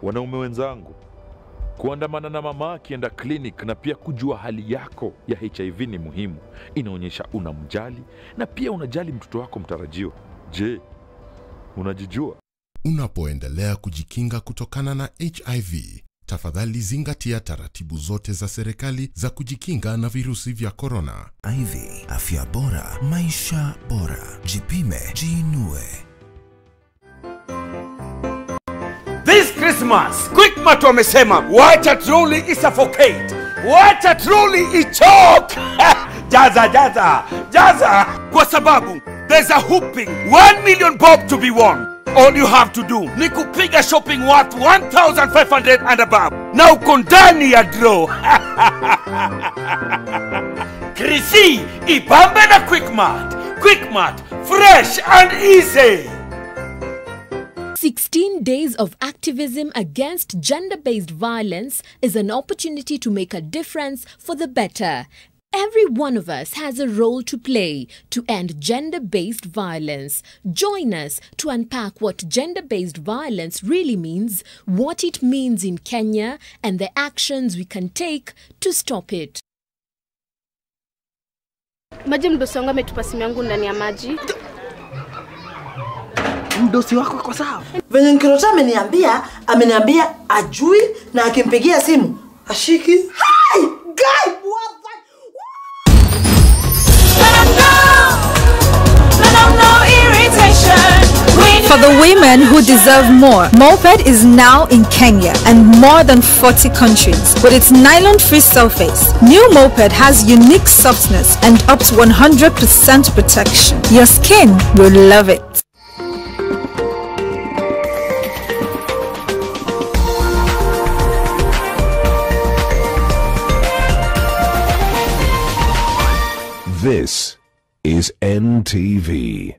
Wanaume wenzangu, kuandamana na mama akienda clinic na pia kujua hali yako ya HIV ni muhimu. Inaonyesha unamjali na pia unajali mtoto wako mtarajiwa. Je, unajijua? Unapoendelea kujikinga kutokana na HIV, tafadhali zingatia taratibu zote za serikali za kujikinga na virusi vya corona. HIV, afya bora, maisha bora. Jipime, jiinue. This Christmas, Quickmart wamesema wacha trolley isuffocate, wacha trolley ichoke. Jaza. Kwa sababu there's a whooping 1 million bob to be won. All you have to do ni kupiga shopping worth 1,500 and above. Na uko ndani ya draw. Krisi, ipambe na Quickmart. Quickmart, fresh and easy. 16 days of activism against gender-based violence is an opportunity to make a difference for the better. Every one of us has a role to play to end gender-based violence. Join us to unpack what gender-based violence really means, what it means in Kenya, and the actions we can take to stop it. Maji mdosi wangu ametupa simu yangu ndani ya maji. Mdosi wako kwa sawa? Venye Nkirota ameniambia ajui na akimpigia simu ashiki. Hi! Guy! What the? For the women who deserve more, Moped is now in Kenya and more than 40 countries. With its nylon-free surface, new Moped has unique softness and up to 100% protection. Your skin will love it. This is NTV.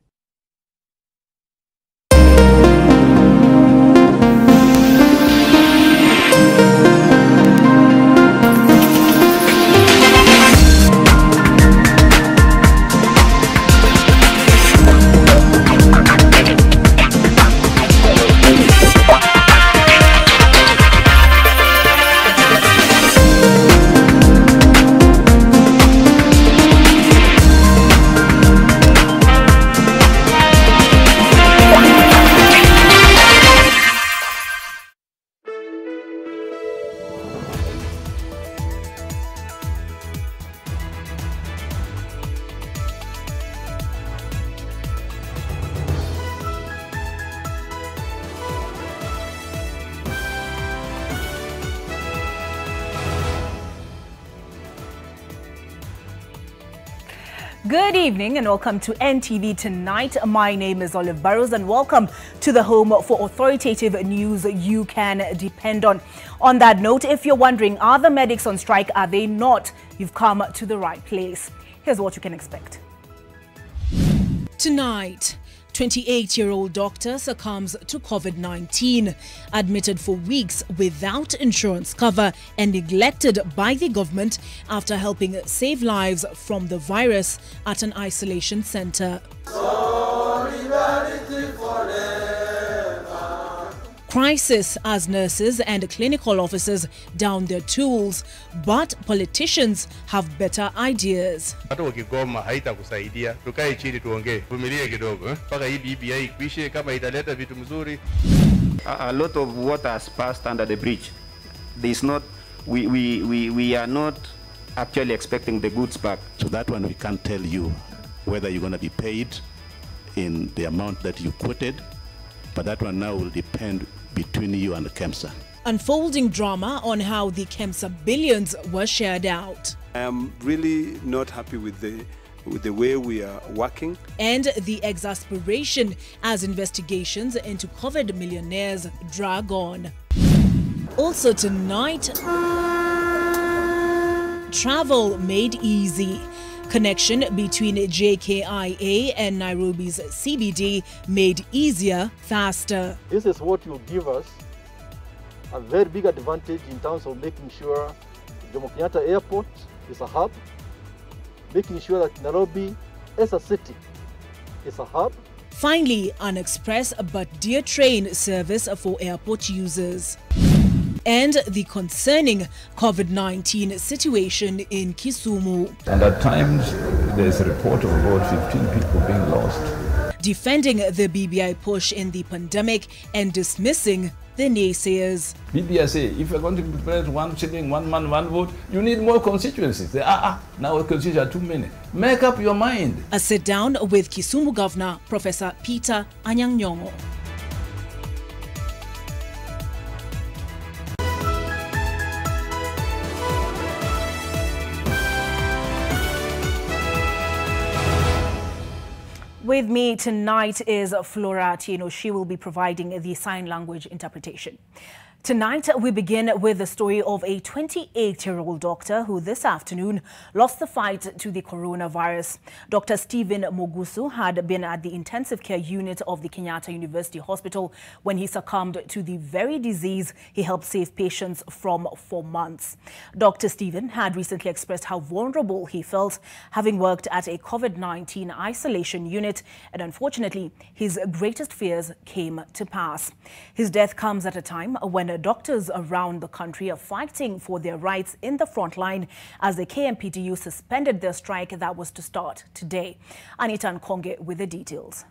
Good evening and welcome to NTV Tonight. My name is Burrows and welcome to the home for authoritative news you can depend on. On that note, if you're wondering, are the medics on strike? Are they not? You've come to the right place. Here's what you can expect. Tonight, 28-year-old doctor succumbs to COVID-19, admitted for weeks without insurance cover and neglected by the government after helping save lives from the virus at an isolation center. Crisis as nurses and clinical officers down their tools, but politicians have better ideas. A lot of water has passed under the bridge. We are not actually expecting the goods back. So that one we can't tell you whether you're going to be paid in the amount that you quoted, but that one now will depend between you and the KEMSA. Unfolding drama on how the KEMSA billions were shared out. I am really not happy with the way we are working. And the exasperation as investigations into COVID millionaires drag on. Also tonight, travel made easy. Connection between JKIA and Nairobi's CBD made easier, faster. This is what will give us a very big advantage in terms of making sure Jomo Kenyatta Airport is a hub, making sure that Nairobi as a city is a hub, Finally, an express but dear train service for airport users. And the concerning COVID-19 situation in Kisumu. And at times, there's a report of about 15 people being lost. Defending the BBI push in the pandemic and dismissing the naysayers. BBI say, if you're going to implement 1 shilling, 1 man, 1 vote, you need more constituencies. They, now constituencies are too many. Make up your mind. A sit-down with Kisumu Governor, Professor Peter Anyang' Nyong'o. With me tonight is Flora Tieno. She will be providing the sign language interpretation. Tonight, we begin with the story of a 28-year-old doctor who this afternoon lost the fight to the coronavirus. Dr. Stephen Mogusu had been at the intensive care unit of the Kenyatta University Hospital when he succumbed to the very disease he helped save patients from for months. Dr. Stephen had recently expressed how vulnerable he felt, having worked at a COVID-19 isolation unit, and unfortunately, his greatest fears came to pass. His death comes at a time when doctors around the country are fighting for their rights in the front line as the KMPDU suspended their strike that was to start today. Anita Nkonge with the details.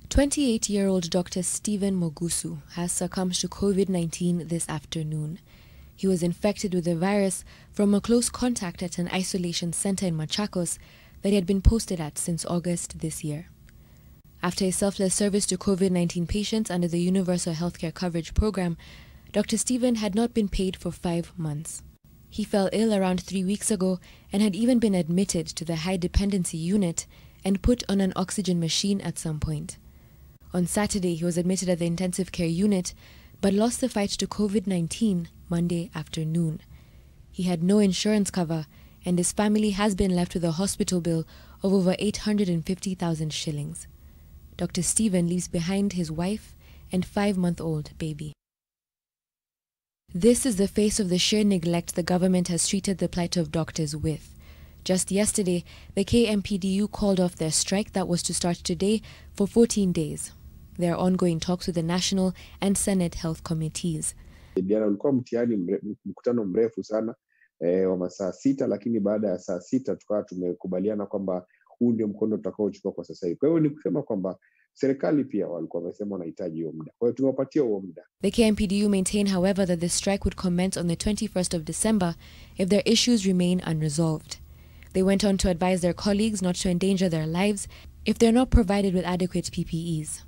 28-year-old Dr. Stephen Mogusu has succumbed to COVID-19 this afternoon. He was infected with the virus from a close contact at an isolation center in Machakos that he had been posted at since August this year. After a selfless service to COVID-19 patients under the Universal Healthcare Coverage Program, Dr. Stephen had not been paid for 5 months. He fell ill around 3 weeks ago and had even been admitted to the high dependency unit and put on an oxygen machine at some point. On Saturday, he was admitted at the intensive care unit, but lost the fight to COVID-19 Monday afternoon. He had no insurance cover, and his family has been left with a hospital bill of over 850,000 shillings. Dr. Stephen leaves behind his wife and 5-month-old baby. This is the face of the sheer neglect the government has treated the plight of doctors with. Just yesterday, the KMPDU called off their strike that was to start today for 14 days. There are ongoing talks with the National and Senate Health Committees. Jana ulikuwa mkutano mrefu sana wa masaa 6, lakini baada ya saa 6 tukawa tumekubaliana kwamba huu ndio mkondo tutakaochukua kwa sasa hivi. Kwa hiyo ni kusema kwamba serikali pia walikuwa wamesema wanahitaji huo muda. Kwa hiyo tumewapatia huo muda. The KMPDU maintain, however, that the strike would commence on the 21st of December if their issues remain unresolved. They went on to advise their colleagues not to endanger their lives if they're not provided with adequate PPEs.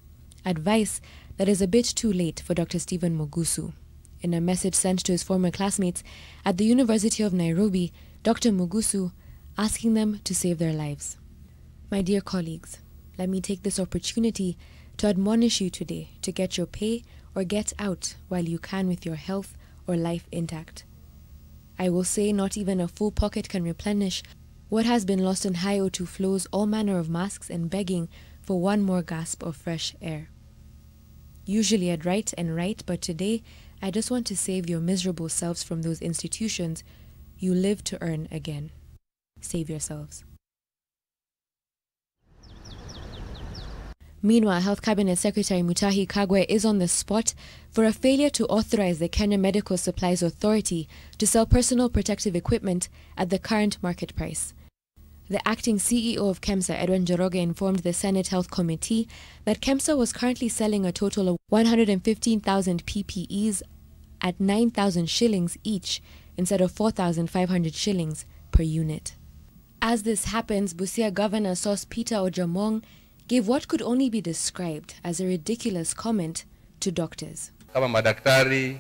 Advice that is a bit too late for Dr. Stephen Mogusu. In a message sent to his former classmates at the University of Nairobi, Dr. Mogusu asking them to save their lives. My dear colleagues, let me take this opportunity to admonish you today to get your pay or get out while you can with your health or life intact. I will say not even a full pocket can replenish what has been lost in high O2 flows, all manner of masks, and begging for one more gasp of fresh air. Usually I'd write and write, but today I just want to save your miserable selves from those institutions you live to earn again. Save yourselves. Meanwhile, Health Cabinet Secretary Mutahi Kagwe is on the spot for a failure to authorize the Kenya Medical Supplies Authority to sell personal protective equipment at the current market price. The acting CEO of KEMSA, Edwin Njoroge, informed the Senate Health Committee that KEMSA was currently selling a total of 115,000 PPEs at 9,000 shillings each instead of 4,500 shillings per unit. As this happens, Busia Governor Sos Peter Ojamong gave what could only be described as a ridiculous comment to doctors. Kama madaktari,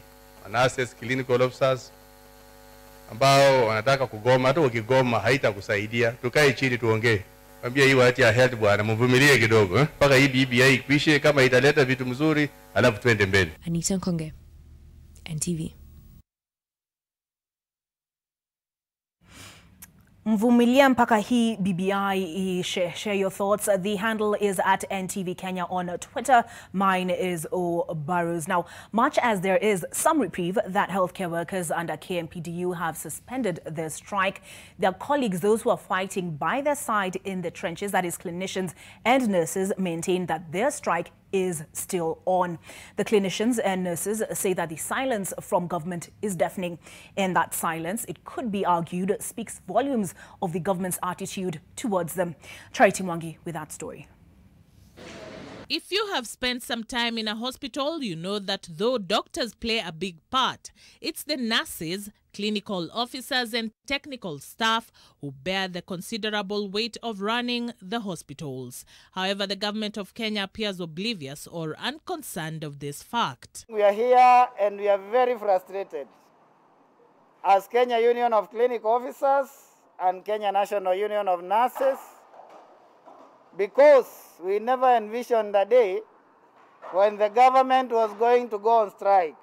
nurses, clinical officers ambao wanataka kugoma, hata ukigoma haitakusaidia. Tukae chini tuongee. Mwambie hii watu ya health bwana, mvumilie kidogo mpaka hii BBI ikwishe, kama italeta vitu mzuri alafu twende mbele. Anita Nkonge, NTV. Mvumilia mpaka hii BBI, share your thoughts. The handle is at NTV Kenya on Twitter. Mine is Burrows. Now, much as there is some reprieve that healthcare workers under KMPDU have suspended their strike, their colleagues, those who are fighting by their side in the trenches, that is clinicians and nurses, maintain that their strike is still on. The clinicians and nurses say that the silence from government is deafening. And that silence, it could be argued, speaks volumes of the government's attitude towards them. Charity Mwangi with that story. If you have spent some time in a hospital, you know that though doctors play a big part, it's the nurses, clinical officers and technical staff who bear the considerable weight of running the hospitals. However, the government of Kenya appears oblivious or unconcerned of this fact. We are here and we are very frustrated. As Kenya Union of Clinical Officers and Kenya National Union of Nurses, because we never envisioned the day when the government was going to go on strike.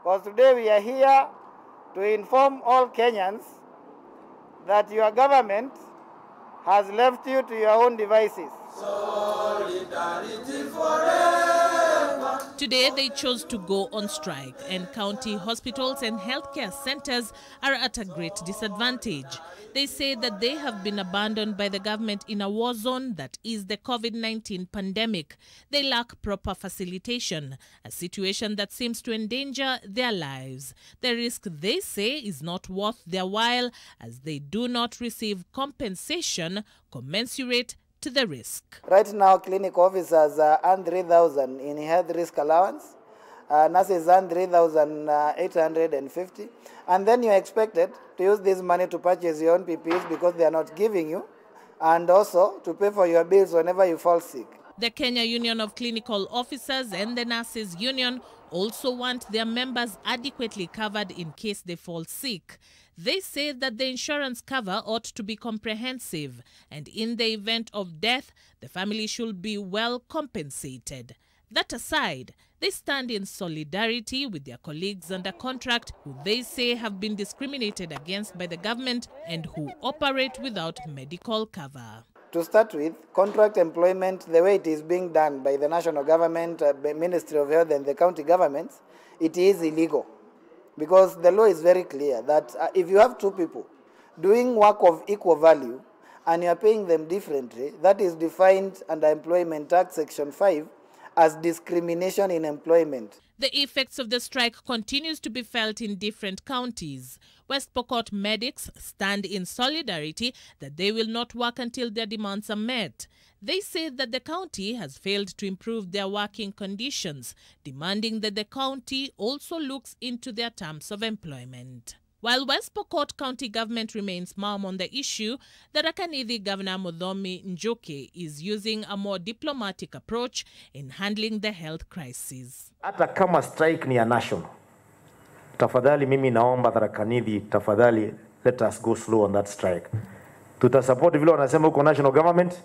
Because today we are here to inform all Kenyans that your government has left you to your own devices. Solidarity forever. Today, they chose to go on strike, and county hospitals and healthcare centers are at a great disadvantage. They say that they have been abandoned by the government in a war zone that is the COVID-19 pandemic. They lack proper facilitation, a situation that seems to endanger their lives. The risk, they say, is not worth their while, as they do not receive compensation commensurate to the risk. Right now, clinic officers earn 3,000 in health risk allowance. Nurses earn 3,850. And then you're expected to use this money to purchase your own PPEs because they are not giving you, and also to pay for your bills whenever you fall sick. The Kenya Union of Clinical Officers and the Nurses Union also want their members adequately covered in case they fall sick. They say that the insurance cover ought to be comprehensive, and in the event of death, the family should be well compensated. That aside, they stand in solidarity with their colleagues under contract who they say have been discriminated against by the government and who operate without medical cover. To start with, contract employment, the way it is being done by the national government, Ministry of Health and the county governments, it is illegal. Because the law is very clear that if you have two people doing work of equal value and you are paying them differently, that is defined under Employment Act Section 5 as discrimination in employment. The effects of the strike continues to be felt in different counties. West Pokot medics stand in solidarity that they will not work until their demands are met. They say that the county has failed to improve their working conditions, demanding that the county also looks into their terms of employment. While West Pokot County government remains mum on the issue, the Rakanithi Governor Muthomi Njuki is using a more diplomatic approach in handling the health crisis. Hata kama strike ni ya national, tafadhali mimi naomba Rakanithi, tafadhali let us go slow on that strike. Tutasupport vile wanasema huko national government,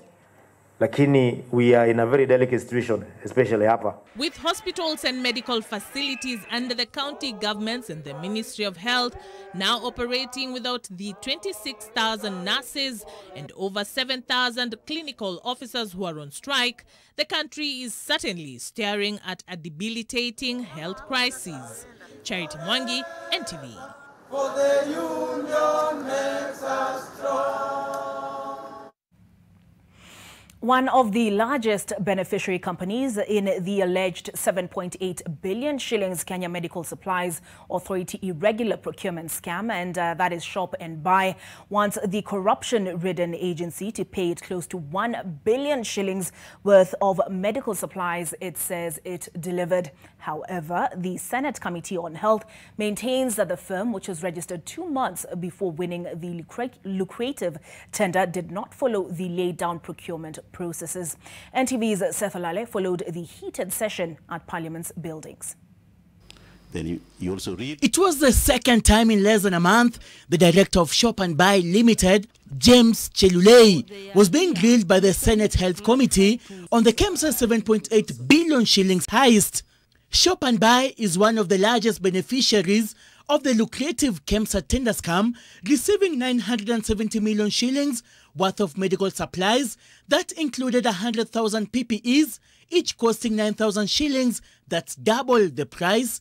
lakini we are in a very delicate situation, especially hapa. With hospitals and medical facilities under the county governments and the Ministry of Health now operating without the 26,000 nurses and over 7,000 clinical officers who are on strike, the country is certainly staring at a debilitating health crisis. Charity Mwangi, NTV. For the union makes us strong. One of the largest beneficiary companies in the alleged 7.8 billion shillings Kenya Medical Supplies Authority irregular procurement scam, and that is Shop and Buy, wants the corruption-ridden agency to pay it close to 1 billion shillings worth of medical supplies it says it delivered. However, the Senate Committee on Health maintains that the firm, which was registered 2 months before winning the lucrative tender, did not follow the laid-down procurement processes. NTV's Seth Olale followed the heated session at Parliament's buildings. Then you also read. It was the second time in less than a month the director of Shop and Buy Limited, James Chelulei, was being grilled by the Senate Health Committee on the KEMSA 7.8 billion shillings heist. Shop and Buy is one of the largest beneficiaries of the lucrative KEMSA tender scam, receiving 970 million shillings worth of medical supplies that included 100,000 PPEs, each costing 9,000 shillings, that's double the price,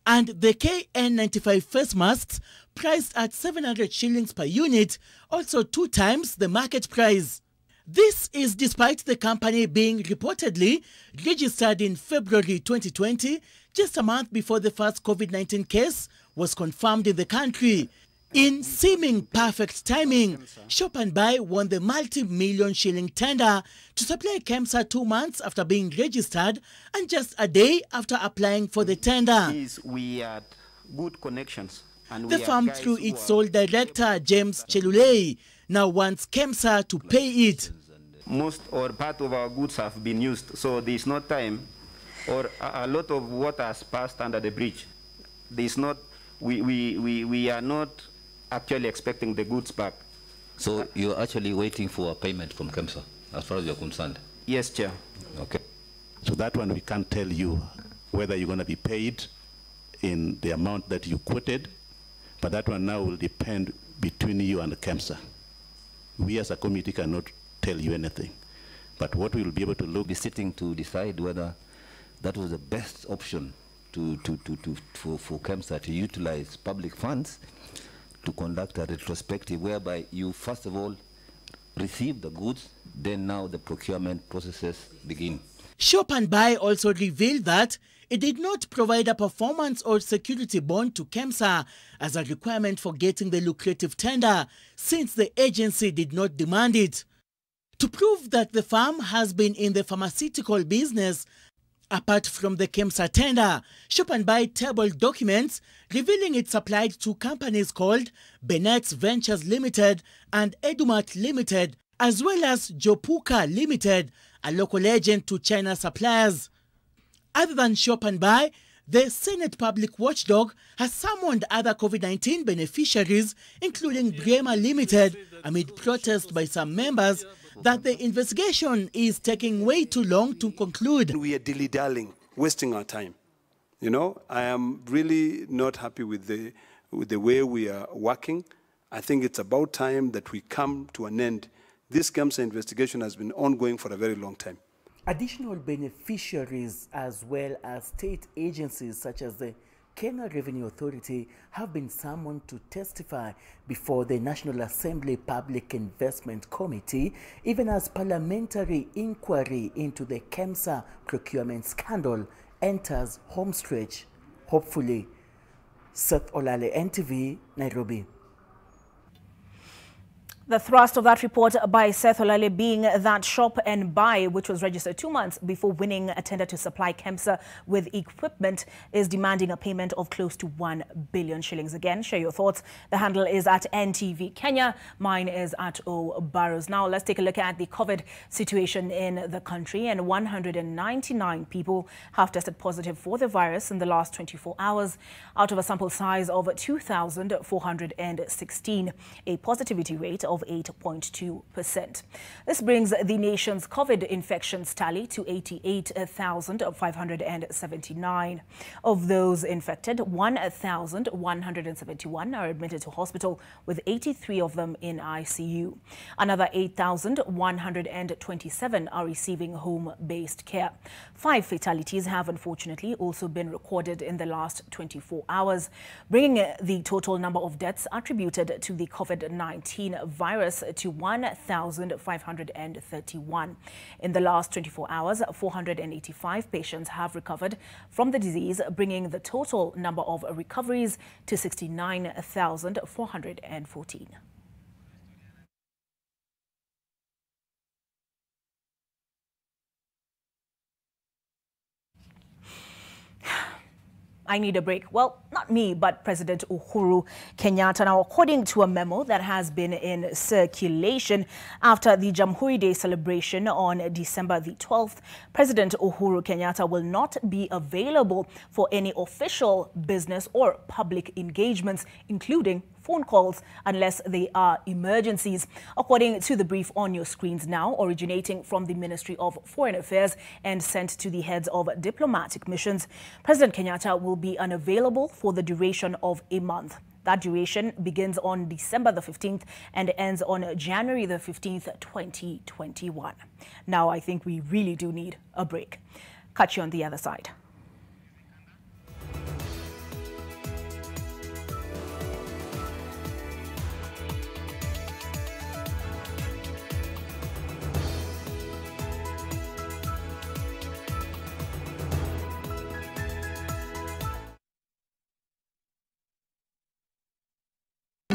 and the KN95 face masks priced at 700 shillings per unit, also 2 times the market price. This is despite the company being reportedly registered in February 2020, just a month before the first COVID-19 case was confirmed in the country. In seeming perfect timing, Shop and Buy won the multi-million shilling tender to supply KEMSA 2 months after being registered and just a day after applying for the tender. We had good connections. And the firm, through its sole director, James Chelulei, now wants KEMSA to pay it. Most or part of our goods have been used, so there is no time, or a lot of water has passed under the bridge. There is not, we are not actually expecting the goods back. So you're actually waiting for a payment from KEMSA, as far as you're concerned? Yes, Chair. Okay. So that one we can't tell you whether you're going to be paid in the amount that you quoted, but that one now will depend between you and the KEMSA. We as a committee cannot tell you anything, but what we will be able to look be sitting to decide whether that was the best option for KEMSA to utilize public funds to conduct a retrospective whereby you first of all receive the goods, then now the procurement processes begin. Shop and Buy also revealed that it did not provide a performance or security bond to KEMSA as a requirement for getting the lucrative tender, since the agency did not demand it. To prove that the firm has been in the pharmaceutical business, apart from the KEMSA tender, Shop and Buy tabled documents revealing it supplied to companies called Bennett's Ventures Limited and Edumat Limited, as well as Jopuka Limited, a local agent to China suppliers. Other than Shop and Buy, the Senate Public Watchdog has summoned other COVID-19 beneficiaries, including Bremer Limited, amid protest by some members that the investigation is taking way too long to conclude. We are dilly-dallying, wasting our time. You know, I am really not happy with the way we are working. I think it's about time that we come to an end. This KEMSA investigation has been ongoing for a very long time. Additional beneficiaries as well as state agencies such as the Kenya Revenue Authority have been summoned to testify before the National Assembly Public Investment Committee, even as parliamentary inquiry into the KEMSA procurement scandal enters home stretch. Hopefully. Seth Olale, NTV, Nairobi. The thrust of that report by Seth Olale being that Shop and Buy, which was registered 2 months before winning a tender to supply KEMSA with equipment, is demanding a payment of close to 1 billion shillings. Again, share your thoughts. The handle is at NTV Kenya. Mine is at Burrows. Now, let's take a look at the COVID situation in the country. And 199 people have tested positive for the virus in the last 24 hours out of a sample size of 2,416, a positivity rate of 8.2%. This brings the nation's COVID infections tally to 88,579. Of those infected, 1,171 are admitted to hospital, with 83 of them in ICU. Another 8,127 are receiving home-based care. 5 fatalities have unfortunately also been recorded in the last 24 hours, bringing the total number of deaths attributed to the COVID-19 virus to 1,531. In the last 24 hours, 485 patients have recovered from the disease, bringing the total number of recoveries to 69,414. I need a break. Well, not me, but President Uhuru Kenyatta. Now, according to a memo that has been in circulation after the Jamhuri Day celebration on December the 12th, President Uhuru Kenyatta will not be available for any official business or public engagements, including phone calls unless they are emergencies. According to the brief on your screens now, originating from the Ministry of Foreign Affairs and sent to the heads of diplomatic missions, President Kenyatta will be unavailable for the duration of a month. That duration begins on December the 15th and ends on January the 15th, 2021. Now, I think we really do need a break. Catch you on the other side.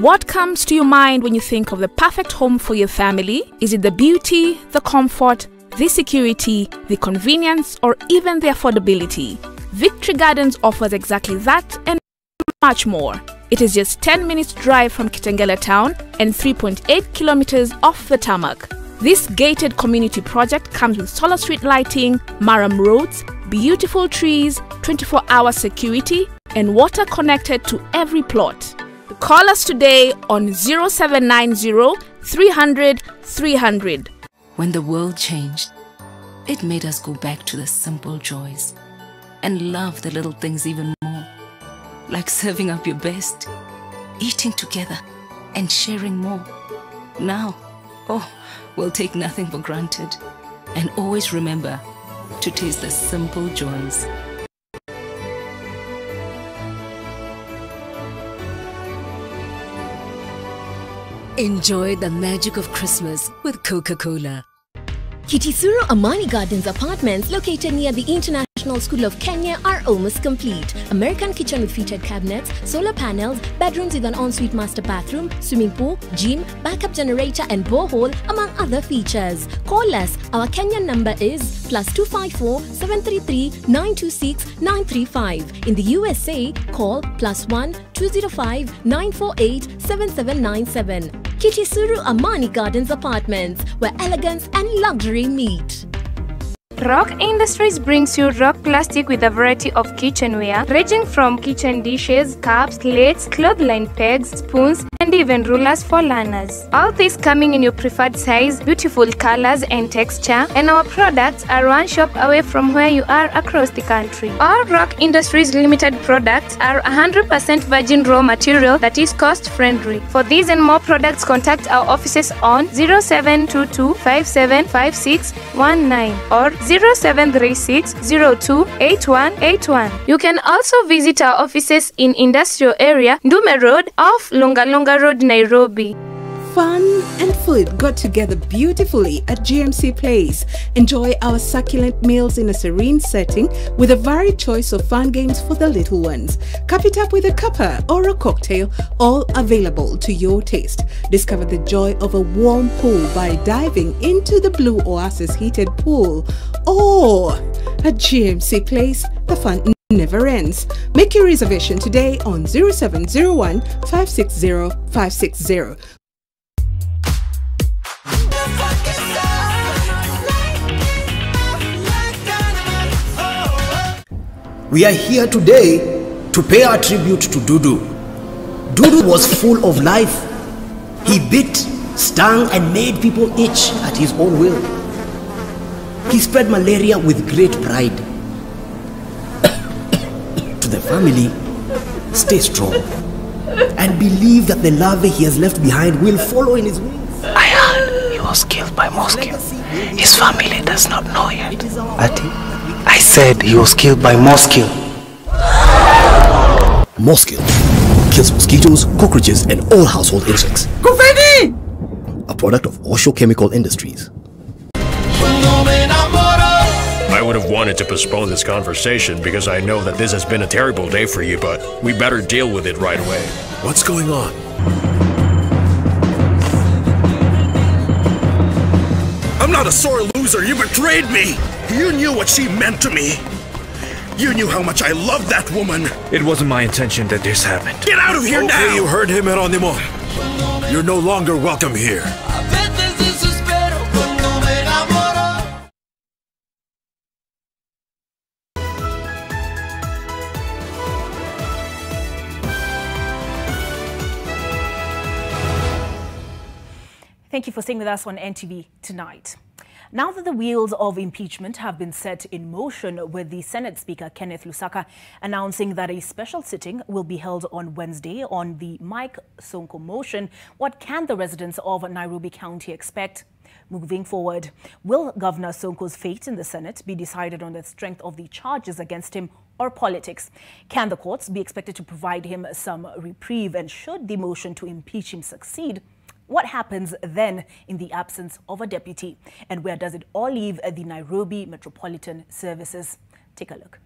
What comes to your mind when you think of the perfect home for your family? Is it the beauty, the comfort, the security, the convenience, or even the affordability? Victory Gardens offers exactly that and much more. It is just 10 minutes drive from Kitengela town and 3.8 kilometers off the tarmac. This gated community project comes with solar street lighting, Maram roads, beautiful trees, 24-hour security, and water connected to every plot. Call us today on 0790 300 300. When the world changed, it made us go back to the simple joys and love the little things even more. Like serving up your best, eating together, and sharing more. Now, we'll take nothing for granted and always remember to taste the simple joys. Enjoy the magic of Christmas with Coca-Cola. Kitisuru Amani Gardens apartments located near the International School of Kenya are almost complete. American kitchen with fitted cabinets, solar panels, bedrooms with an ensuite master bathroom, swimming pool, gym, backup generator and borehole, among other features. Call us. Our Kenyan number is +254 733 926 935. In the USA, call +1 205 948 7797. Kitisuru Amani Gardens Apartments, where elegance and luxury meet. Rock Industries brings you rock plastic with a variety of kitchenware, ranging from kitchen dishes, cups, plates, clothesline pegs, spoons, and even rulers for learners. All this coming in your preferred size, beautiful colors and texture, and our products are one shop away from where you are across the country. All Rock Industries Limited products are 100% virgin raw material that is cost-friendly. For these and more products, contact our offices on 0722 575619 or 0736 02 8181. You can also visit our offices in Industrial Area, Ndume Road, off Lunga Lunga Road, Nairobi. Fun and food got together beautifully at GMC Place. Enjoy our succulent meals in a serene setting with a varied choice of fun games for the little ones. Cup it up with a cuppa or a cocktail, all available to your taste. Discover the joy of a warm pool by diving into the Blue Oasis heated pool. Or at GMC Place, the fun never ends. Make your reservation today on 0701 560 560. We are here today to pay our tribute to Dudu. Dudu was full of life. He bit, stung, and made people itch at his own will. He spread malaria with great pride. To the family, stay strong and believe that the love he has left behind will follow in his wings. I heard he was killed by mosquito. His family does not know yet. I said he was killed by mosquito. Mosquito kills mosquitoes, cockroaches, and all household insects. Kufedi! A product of Osho Chemical Industries. I would have wanted to postpone this conversation because I know that this has been a terrible day for you, but we better deal with it right away. What's going on? I'm not a sore loser. You betrayed me. You knew what she meant to me. You knew how much I loved that woman. It wasn't my intention that this happened. Get out of here now! Okay, you heard him, Eronimo. You're no longer welcome here. Thank you for staying with us on NTV tonight. Now that the wheels of impeachment have been set in motion, with the Senate Speaker Kenneth Lusaka announcing that a special sitting will be held on Wednesday on the Mike Sonko motion, what can the residents of Nairobi County expect? Moving forward, will Governor Sonko's fate in the Senate be decided on the strength of the charges against him or politics? Can the courts be expected to provide him some reprieve? And should the motion to impeach him succeed, what happens then in the absence of a deputy? And where does it all leave the Nairobi Metropolitan Services? Take a look.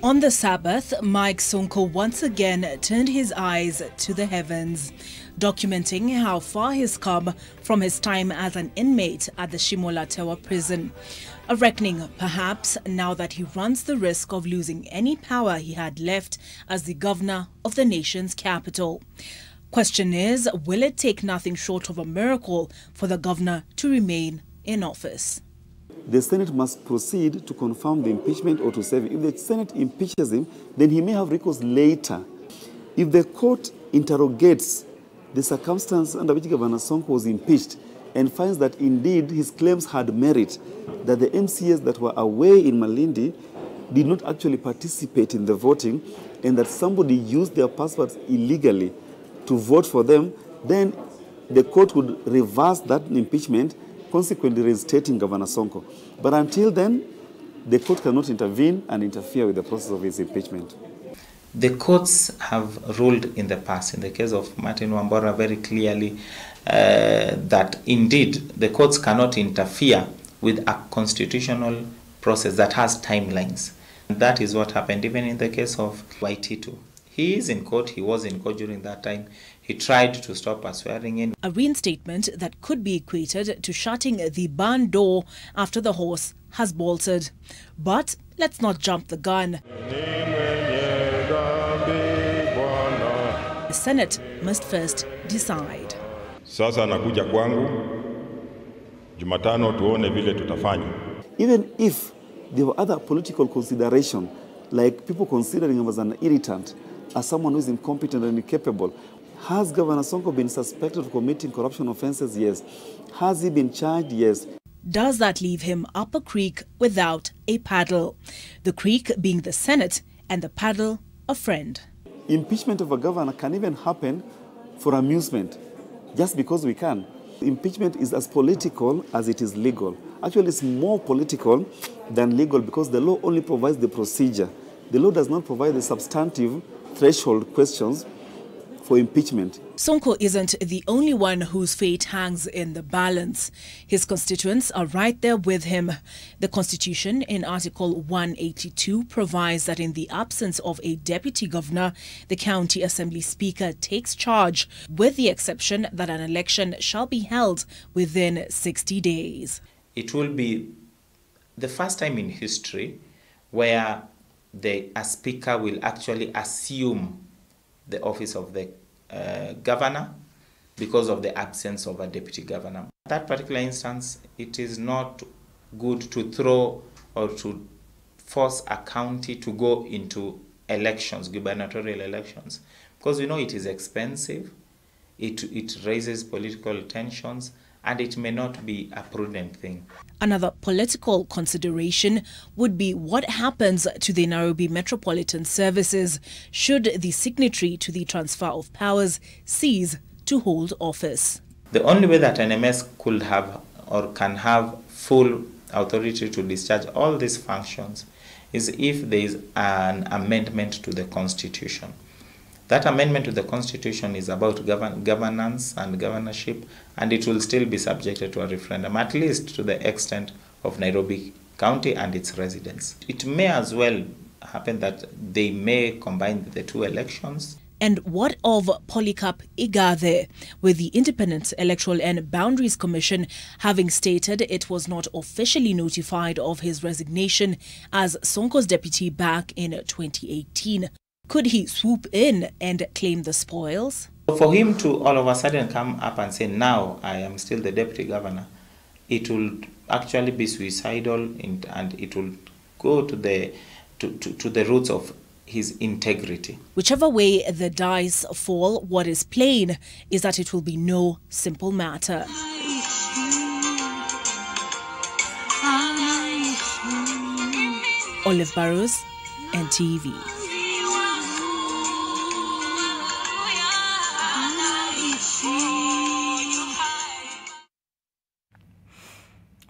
On the Sabbath, Mike Sonko once again turned his eyes to the heavens, documenting how far he's come from his time as an inmate at the Shimolatewa prison. A reckoning, perhaps, now that he runs the risk of losing any power he had left as the governor of the nation's capital. Question is, will it take nothing short of a miracle for the governor to remain in office? The Senate must proceed to confirm the impeachment or to serve him. If the Senate impeaches him, then he may have recourse later. If the court interrogates the circumstance under which Governor Sonko was impeached and finds that indeed his claims had merit, that the MCAs that were away in Malindi did not actually participate in the voting, and that somebody used their passports illegally to vote for them, then the court would reverse that impeachment, consequently reinstating Governor Sonko. But until then, the court cannot intervene and interfere with the process of his impeachment. The courts have ruled in the past, in the case of Martin Wambora, very clearly that indeed the courts cannot interfere with a constitutional process that has timelines. And that is what happened even in the case of Waititu. He is in court, he was in court during that time. He tried to stop a swearing in. A reinstatement that could be equated to shutting the barn door after the horse has bolted. But let's not jump the gun. The Senate must first decide. Sasa nakuja kwangu, Jumatano tuone vile tutafanya. Even if there were other political consideration, like people considering him as an irritant, as someone who is incompetent and incapable, has Governor Sonko been suspected of committing corruption offenses? Yes. Has he been charged? Yes. Does that leave him up a creek without a paddle? The creek being the Senate and the paddle a friend. Impeachment of a governor can even happen for amusement, just because we can. Impeachment is as political as it is legal. Actually, it's more political than legal because the law only provides the procedure. The law does not provide the substantive threshold questions for impeachment. Sonko isn't the only one whose fate hangs in the balance. His constituents are right there with him. The Constitution in Article 182 provides that in the absence of a deputy governor, the County Assembly Speaker takes charge, with the exception that an election shall be held within 60 days. It will be the first time in history where a speaker will actually assume the office of the governor because of the absence of a deputy governor. In that particular instance, it is not good to throw or to force a county to go into elections, gubernatorial elections, because we know it is expensive, it raises political tensions, and it may not be a prudent thing. Another political consideration would be what happens to the Nairobi Metropolitan Services should the signatory to the transfer of powers cease to hold office. The only way that NMS could have or can have full authority to discharge all these functions is if there is an amendment to the Constitution. That amendment to the Constitution is about governance and governorship, and it will still be subjected to a referendum, at least to the extent of Nairobi County and its residents. It may as well happen that they may combine the two elections. And what of Polycarp Igathe, with the Independent Electoral and Boundaries Commission having stated it was not officially notified of his resignation as Sonko's deputy back in 2018? Could he swoop in and claim the spoils? For him to all of a sudden come up and say, now I am still the deputy governor, it will actually be suicidal and it will go to the roots of his integrity. Whichever way the dice fall, what is plain is that it will be no simple matter. Olive Burrows, NTV.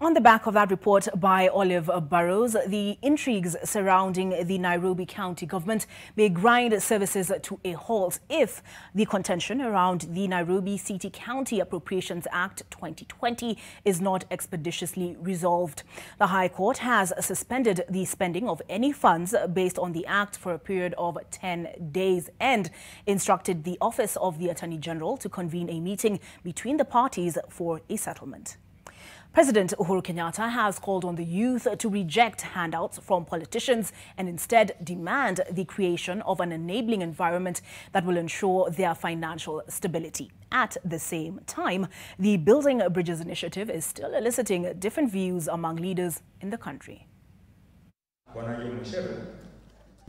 On the back of that report by Olive Burrows, the intrigues surrounding the Nairobi County government may grind services to a halt if the contention around the Nairobi City County Appropriations Act 2020 is not expeditiously resolved. The High Court has suspended the spending of any funds based on the Act for a period of 10 days and instructed the Office of the Attorney General to convene a meeting between the parties for a settlement. President Uhuru Kenyatta has called on the youth to reject handouts from politicians and instead demand the creation of an enabling environment that will ensure their financial stability. At the same time, the Building Bridges initiative is still eliciting different views among leaders in the country.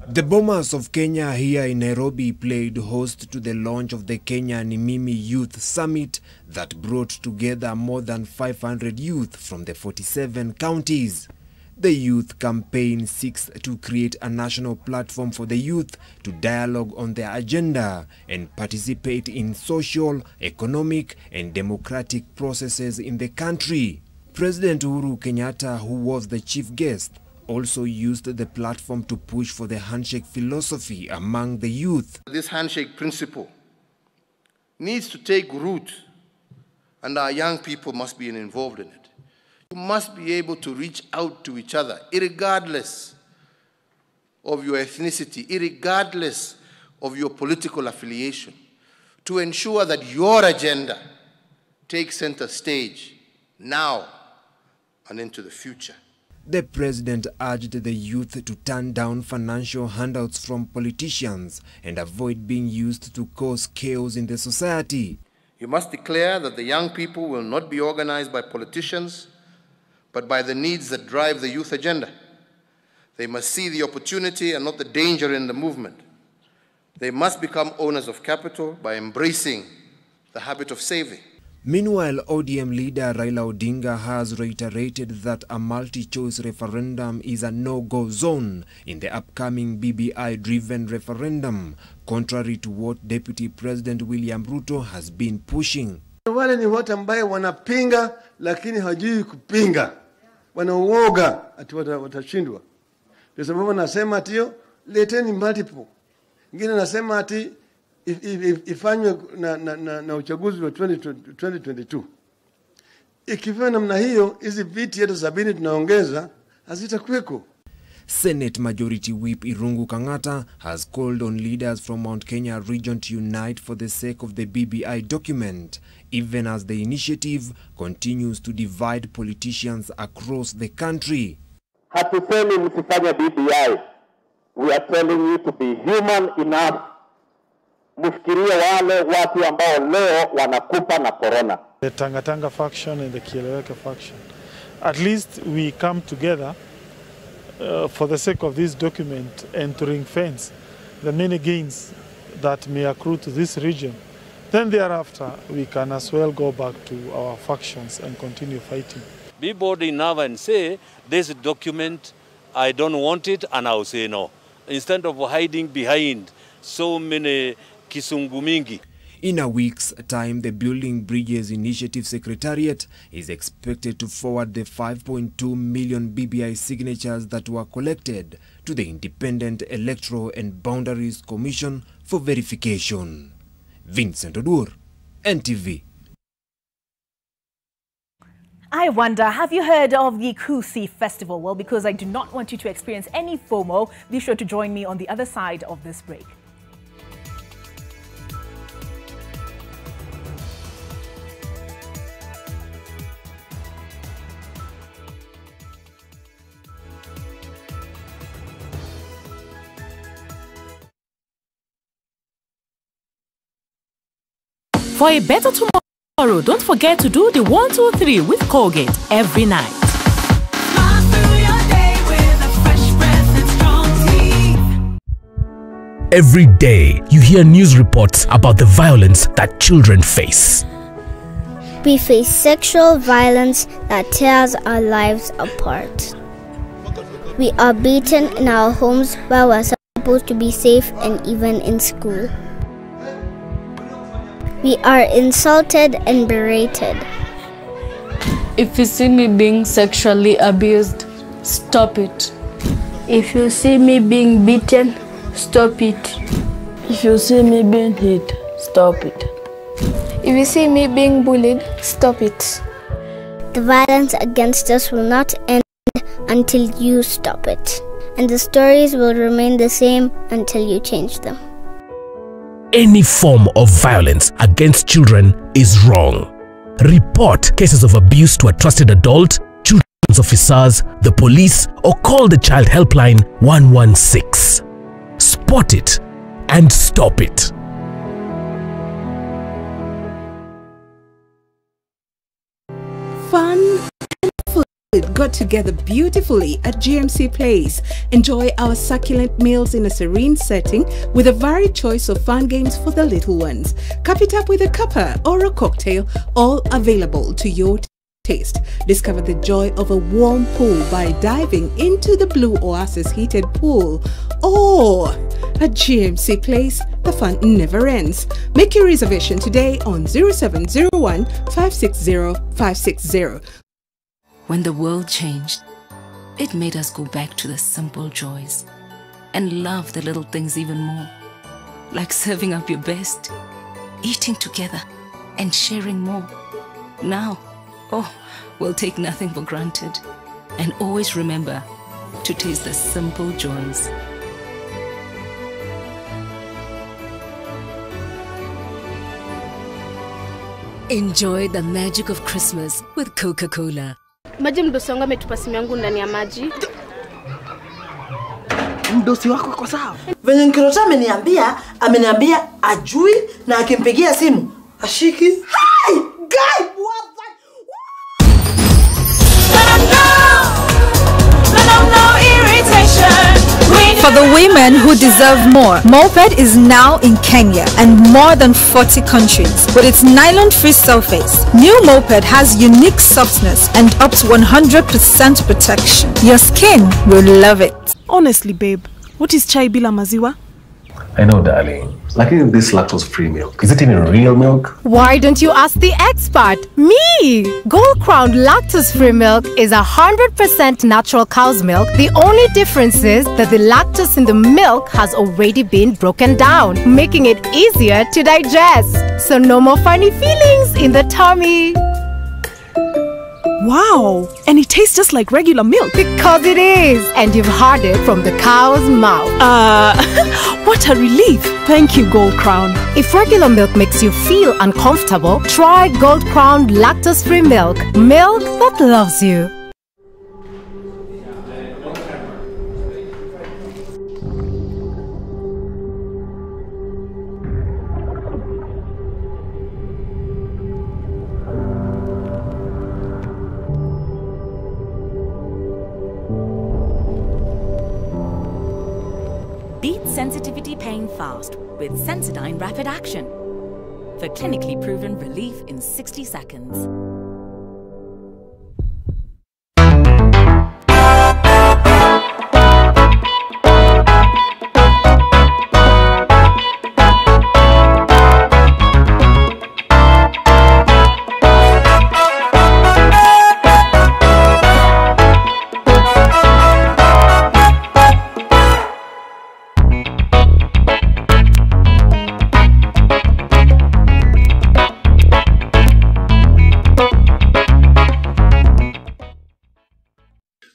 The Bomas of Kenya here in Nairobi played host to the launch of the Kenya Nimimi Youth Summit that brought together more than 500 youth from the 47 counties. The youth campaign seeks to create a national platform for the youth to dialogue on their agenda and participate in social, economic and democratic processes in the country. President Uhuru Kenyatta, who was the chief guest, also used the platform to push for the handshake philosophy among the youth. This handshake principle needs to take root, and our young people must be involved in it. You must be able to reach out to each other, irregardless of your ethnicity, irregardless of your political affiliation, to ensure that your agenda takes center stage now and into the future. The president urged the youth to turn down financial handouts from politicians and avoid being used to cause chaos in the society. You must declare that the young people will not be organized by politicians, but by the needs that drive the youth agenda. They must see the opportunity and not the danger in the movement. They must become owners of capital by embracing the habit of saving. Meanwhile, ODM leader Raila Odinga has reiterated that a multi-choice referendum is a no-go zone in the upcoming BBI-driven referendum, contrary to what Deputy President William Ruto has been pushing. Wale ni watu ambaye wanapinga lakini hawajui kupinga. Wanauoga ati watashindwa. Kwa sababu nasema ati leteni multiple. Ngine nasema ati ifanywe na uchaguzi wa 2022. Ikifanya namna hiyo, hizi viti yetu 70 tunaongeza hazitakuweko. Senate Majority Whip Irungu Kangata has called on leaders from Mount Kenya region to unite for the sake of the BBI document, even as the initiative continues to divide politicians across the country. Hatusemi msifanye BBI. We are telling you to be human enough. Mfikirie wale watu ambao leo wanakufa na corona. The Tanga faction and the Kieleweke faction. At least we come together for the sake of this document and to ring fence the many gains that may accrue to this region. Then thereafter, we can as well go back to our factions and continue fighting. Be bold enough and say, this document, I don't want it, and I'll say no. Instead of hiding behind so many kisungu mingi. In a week's time, the Building Bridges Initiative Secretariat is expected to forward the 5.2 million BBI signatures that were collected to the Independent Electoral and Boundaries Commission for verification. Vincent Odur, NTV. I wonder, have you heard of the Kusi Festival? Well, because I do not want you to experience any FOMO, be sure to join me on the other side of this break. For a better tomorrow, don't forget to do the 1, 2, 3 with Colgate every night. Every day, you hear news reports about the violence that children face. We face sexual violence that tears our lives apart. We are beaten in our homes where we're supposed to be safe and even in school. We are insulted and berated. If you see me being sexually abused, stop it. If you see me being beaten, stop it. If you see me being hit, stop it. If you see me being bullied, stop it. The violence against us will not end until you stop it. And the stories will remain the same until you change them. Any form of violence against children is wrong. Report cases of abuse to a trusted adult, children's officers, the police, or call the child helpline 116. Spot it and stop it. Fun and food got together beautifully at GMC Place. Enjoy our succulent meals in a serene setting with a varied choice of fun games for the little ones. Cup it up with a cuppa or a cocktail, all available to your taste. Discover the joy of a warm pool by diving into the Blue Oasis heated pool. Or at GMC Place, the fun never ends. Make your reservation today on 0701 560 560. When the world changed, it made us go back to the simple joys and love the little things even more. Like serving up your best, eating together, and sharing more. Now, we'll take nothing for granted and always remember to taste the simple joys. Enjoy the magic of Christmas with Coca-Cola. Maji mdosi wangu ametupa simu yangu ndani ya maji. Mdosi wako kwa sawa? Venye Nkirota ameniambia ajui na akimpigia simu ashiki. Hi! Guy! What For the women who deserve more, Moped is now in Kenya and more than 40 countries. With its nylon-free surface, new Moped has unique softness and up to 100% protection. Your skin will love it. Honestly, babe, what is chai bila maziwa? I know, darling. Like this lactose-free milk. Is it even real milk? Why don't you ask the expert? Me! Gold Crown lactose-free milk is 100% natural cow's milk. The only difference is that the lactose in the milk has already been broken down, making it easier to digest. So no more funny feelings in the tummy. Wow! And it tastes just like regular milk. Because it is! And you've heard it from the cow's mouth. What a relief! Thank you, Gold Crown. If regular milk makes you feel uncomfortable, try Gold Crown lactose-free milk. Milk that loves you. Beat sensitivity pain fast with Sensodyne Rapid Action for clinically proven relief in 60 seconds.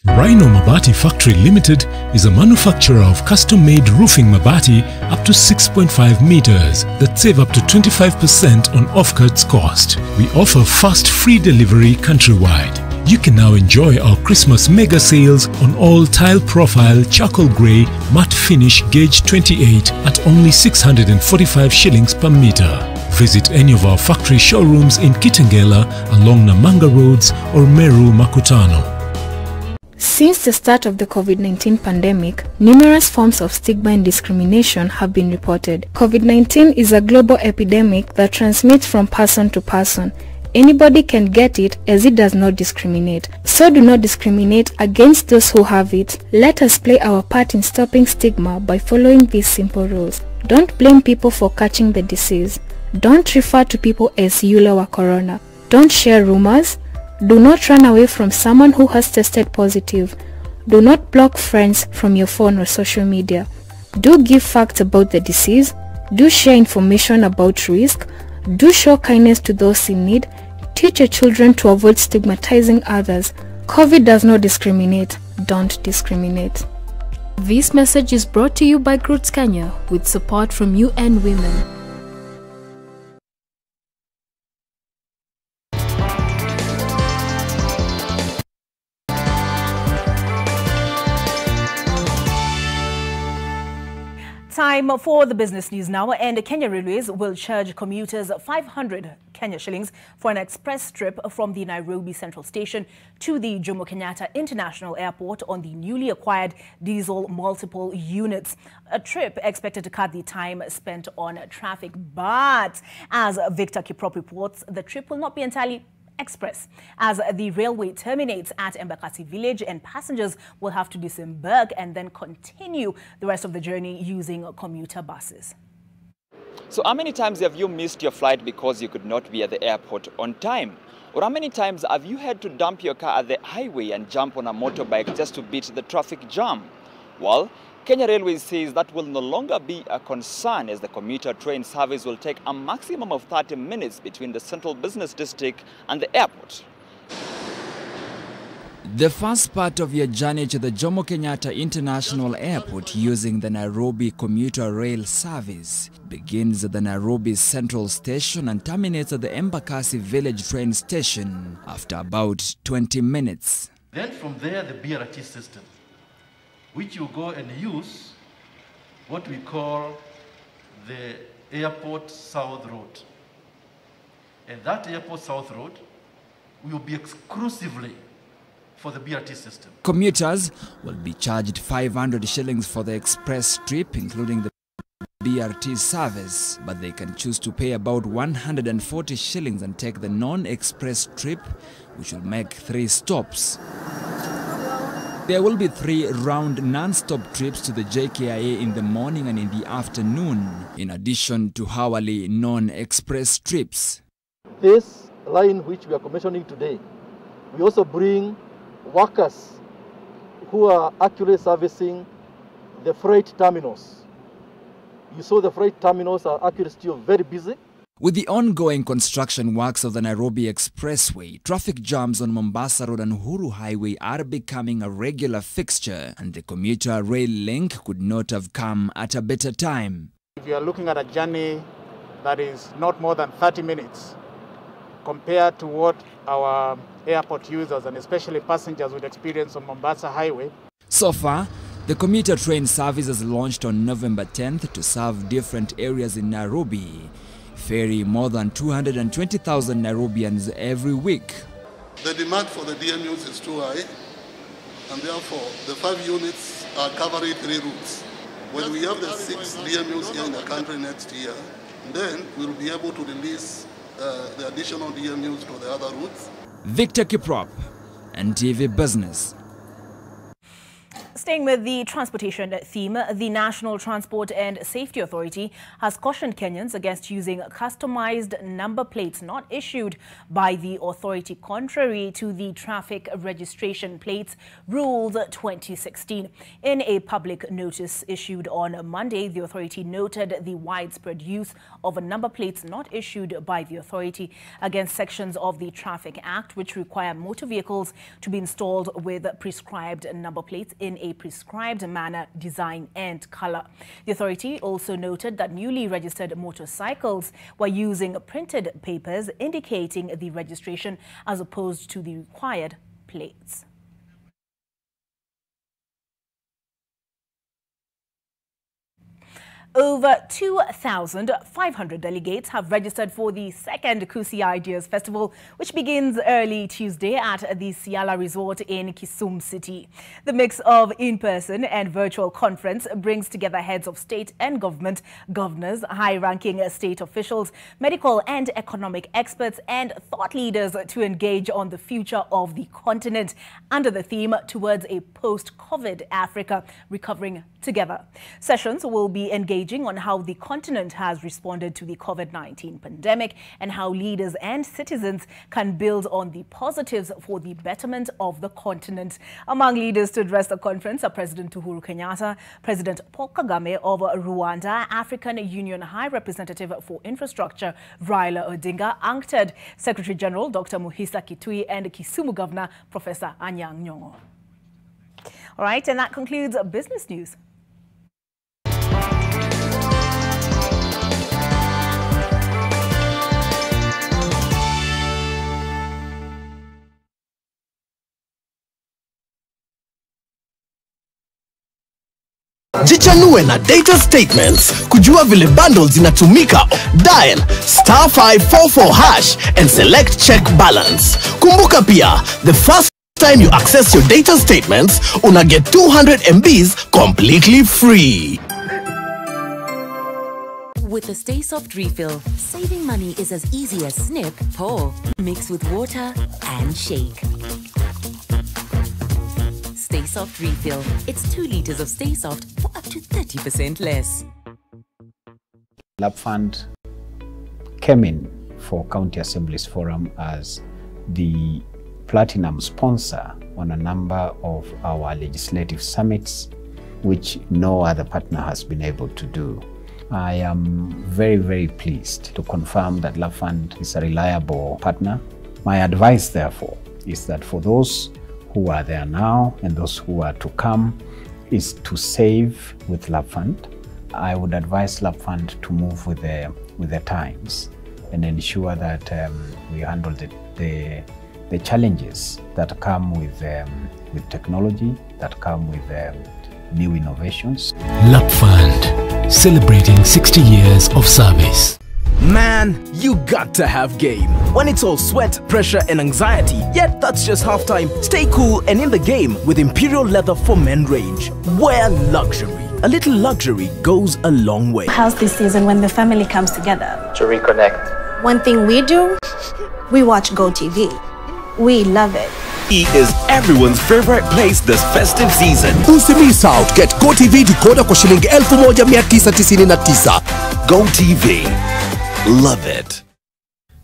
Rhino Mabati Factory Limited is a manufacturer of custom-made roofing mabati up to 6.5 meters that save up to 25% on off-cuts cost. We offer fast free delivery countrywide. You can now enjoy our Christmas mega sales on all tile profile charcoal grey matte finish gauge 28 at only 645 shillings per meter. Visit any of our factory showrooms in Kitengela along Namanga Roads or Meru Makutano. Since the start of the COVID-19 pandemic, numerous forms of stigma and discrimination have been reported. COVID-19 is a global epidemic that transmits from person to person. Anybody can get it, as it does not discriminate. So do not discriminate against those who have it. Let us play our part in stopping stigma by following these simple rules. Don't blame people for catching the disease. Don't refer to people as Yule or Corona. Don't share rumors. Do not run away from someone who has tested positive. Do not block friends from your phone or social media. Do give facts about the disease. Do share information about risk. Do show kindness to those in need. Teach your children to avoid stigmatizing others. COVID does not discriminate. Don't discriminate. This message is brought to you by Groots Kenya with support from UN Women. Time for the business news now, and Kenya Railways will charge commuters 500 Kenya shillings for an express trip from the Nairobi Central Station to the Jomo Kenyatta International Airport on the newly acquired diesel multiple units. A trip expected to cut the time spent on traffic, but as Victor Kiprop reports, the trip will not be entirely express, as the railway terminates at Embakasi village and passengers will have to disembark and then continue the rest of the journey using commuter buses. So how many times have you missed your flight because you could not be at the airport on time? Or how many times have you had to dump your car at the highway and jump on a motorbike just to beat the traffic jam? Well, Kenya Railways says that will no longer be a concern, as the commuter train service will take a maximum of 30 minutes between the central business district and the airport. The first part of your journey to the Jomo Kenyatta International Airport using the Nairobi commuter rail service begins at the Nairobi Central Station and terminates at the Embakasi Village train station after about 20 minutes. Then from there, the BRT system, which you go and use what we call the Airport South Road. And that Airport South Road will be exclusively for the BRT system. Commuters will be charged 500 shillings for the express trip, including the BRT service, but they can choose to pay about 140 shillings and take the non-express trip, which will make 3 stops. There will be 3 round non-stop trips to the JKIA in the morning and in the afternoon, in addition to hourly non-express trips. This line which we are commissioning today, we also bring workers who are actually servicing the freight terminals. You saw the freight terminals are actually still very busy. With the ongoing construction works of the Nairobi Expressway, traffic jams on Mombasa Road and Uhuru Highway are becoming a regular fixture, and the commuter rail link could not have come at a better time. If you are looking at a journey that is not more than 30 minutes, compared to what our airport users and especially passengers would experience on Mombasa Highway. So far, the commuter train service has launched on November 10th to serve different areas in Nairobi, ferry more than 220,000 Nairobians every week. The demand for the DMUs is too high, and therefore the 5 units are covering 3 routes. When we have the 6 DMUs here in the country next year, then we'll be able to release the additional DMUs to the other routes. Victor Kiprop, NTV Business. Staying with the transportation theme, the National Transport and Safety Authority has cautioned Kenyans against using customized number plates not issued by the authority, contrary to the Traffic Registration Plates Rules 2016. In a public notice issued on Monday, the authority noted the widespread use of number plates not issued by the authority against sections of the Traffic Act, which require motor vehicles to be installed with prescribed number plates in a prescribed manner, design and color. The authority also noted that newly registered motorcycles were using printed papers indicating the registration as opposed to the required plates. Over 2,500 delegates have registered for the second Kusi Ideas Festival, which begins early Tuesday at the Siala Resort in Kisumu City. The mix of in-person and virtual conference brings together heads of state and government, governors, high-ranking state officials, medical and economic experts, and thought leaders to engage on the future of the continent under the theme Towards a Post-COVID Africa, Recovering Together. Sessions will be engaging on how the continent has responded to the COVID-19 pandemic and how leaders and citizens can build on the positives for the betterment of the continent. Among leaders to address the conference are President Uhuru Kenyatta, President Paul Kagame of Rwanda, African Union High Representative for Infrastructure Raila Odinga, UNCTAD Secretary General Dr. Muhisa Kitui, and Kisumu Governor Professor Anyang' Nyong'o. All right, and that concludes business news. Jichanue na data statements. Kujua vile bundles zinatumika. Dial *544# and select check balance. Kumbuka pia, the first time you access your data statements, una get 200 MBs completely free. With the Stay Soft refill, saving money is as easy as snip, pour, mix with water and shake. Stay Soft refill. It's 2 liters of Stay Soft for up to 30% less. Lab Fund came in for County Assemblies Forum as the platinum sponsor on a number of our legislative summits, which no other partner has been able to do. I am very, very pleased to confirm that Lab Fund is a reliable partner. My advice, therefore, is that for those who are there now and those who are to come is to save with Lab Fund. I would advise Lab Fund to move with the times and ensure that we handle the challenges that come with technology, that come with new innovations. Lab Fund, celebrating 60 years of service. Man, you got to have game. When it's all sweat, pressure and anxiety, yet that's just halftime. Stay cool and in the game with Imperial Leather for Men range. Wear luxury. A little luxury goes a long way. How's this season when the family comes together? To reconnect. One thing we do, we watch GoTV. We love it. It is everyone's favorite place this festive season. Usimiss out. Get GoTV decoder kwa shilingi 1999. GoTV. Love it.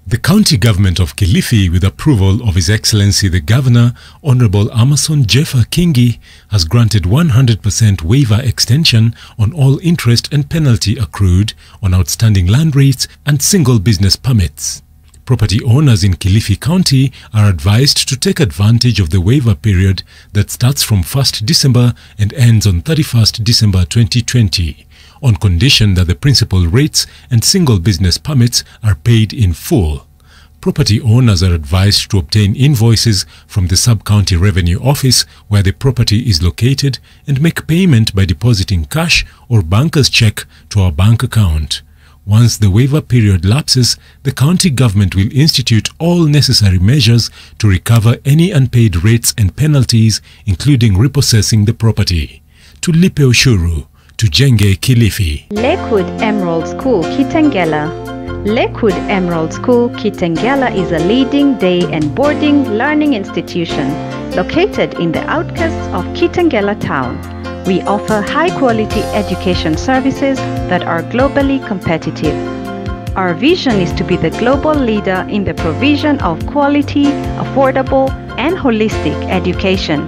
The county government of Kilifi, with approval of His Excellency the Governor, Honorable Amason Jeffa Kingi, has granted 100% waiver extension on all interest and penalty accrued on outstanding land rates and single business permits. Property owners in Kilifi County are advised to take advantage of the waiver period that starts from 1st December and ends on 31st December 2020. On condition that the principal rates and single business permits are paid in full. Property owners are advised to obtain invoices from the Sub-County Revenue Office where the property is located and make payment by depositing cash or banker's check to our bank account. Once the waiver period lapses, the county government will institute all necessary measures to recover any unpaid rates and penalties, including repossessing the property. Tulipe ushuru. Tujenge Kilifi. Lakewood Emerald School Kitengela. Lakewood Emerald School Kitengela is a leading day and boarding learning institution located in the outskirts of Kitengela town. We offer high-quality education services that are globally competitive. Our vision is to be the global leader in the provision of quality, affordable, and holistic education.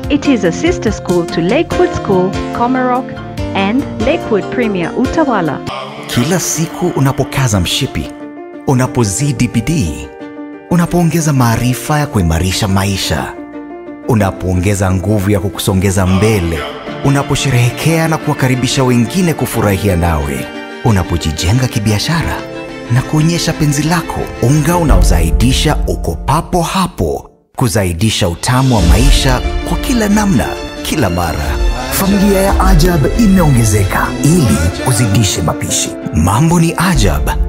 It is a sister school to Lakewood School, Komarok, and Lakewood Premier Utawala. Kila siku unapokaza mshipi, unapozidi bidii, unapoongeza maarifa ya kuimarisha maisha, unapoongeza nguvu ya kukusongeza mbele, unaposherehekea na kuwakaribisha wengine kufurahia nawe, unapojijenga kibiashara na kuonyesha penzi lako, unga unaozaidisha uko papo hapo, kuzaidisha utamu wa maisha kwa kila namna, kila mara. familia ya Ajab imeongezeka ili uzidishe mapishi. Mambo ni Ajab.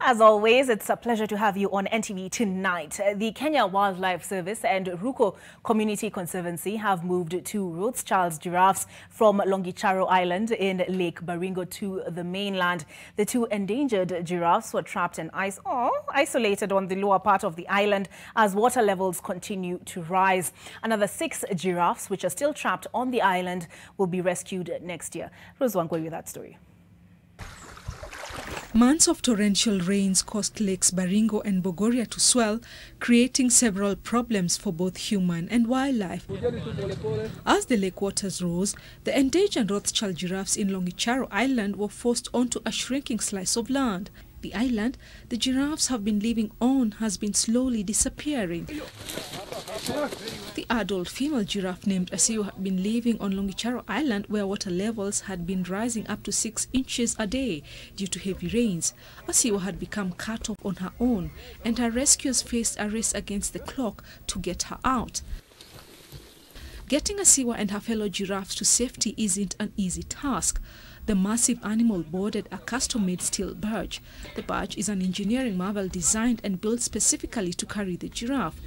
As always, it's a pleasure to have you on NTV tonight. The Kenya Wildlife Service and Ruko Community Conservancy have moved two Rothschild's giraffes from Longicharo Island in Lake Baringo to the mainland. The two endangered giraffes were trapped and isolated on the lower part of the island as water levels continue to rise. Another 6 giraffes, which are still trapped on the island, will be rescued next year. Rose Wangwe with that story. Months of torrential rains caused lakes Baringo and Bogoria to swell, creating several problems for both human and wildlife. As the lake waters rose, the endangered Rothschild giraffes in Longicharo Island were forced onto a shrinking slice of land. The island the giraffes have been living on has been slowly disappearing. The adult female giraffe named Asiwa had been living on Longicharo Island, where water levels had been rising up to 6 inches a day due to heavy rains. Asiwa had become cut off on her own, and her rescuers faced a race against the clock to get her out. Getting Asiwa and her fellow giraffes to safety isn't an easy task. The massive animal boarded a custom-made steel barge. The barge is an engineering marvel designed and built specifically to carry the giraffe.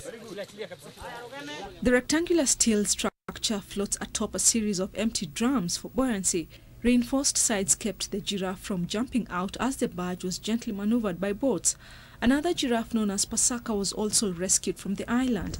The rectangular steel structure floats atop a series of empty drums for buoyancy. Reinforced sides kept the giraffe from jumping out as the barge was gently maneuvered by boats. Another giraffe known as Pasaka was also rescued from the island.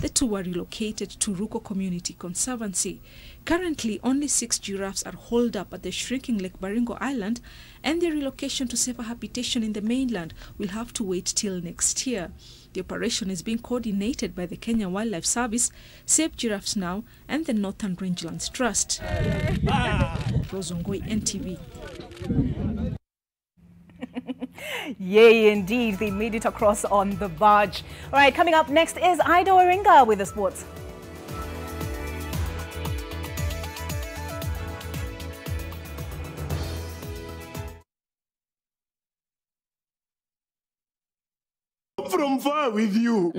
The two were relocated to Ruko Community Conservancy. Currently, only 6 giraffes are holed up at the shrinking Lake Baringo Island, and their relocation to safer habitation in the mainland will have to wait till next year. The operation is being coordinated by the Kenya Wildlife Service, Save Giraffes Now, and the Northern Rangelands Trust. Rozongoi, NTV. Yay, indeed. They made it across on the barge. All right, coming up next is Ida Waringa with the sports. From far with you.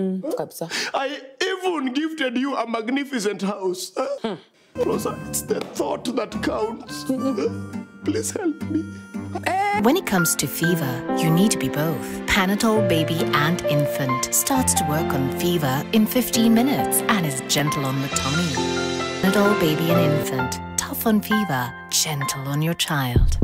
I even gifted you a magnificent house. Rosa, it's the thought that counts. Please help me. When it comes to fever, you need to be both. Panadol Baby and Infant starts to work on fever in 15 minutes and is gentle on the tummy. Panadol Baby and Infant, tough on fever, gentle on your child.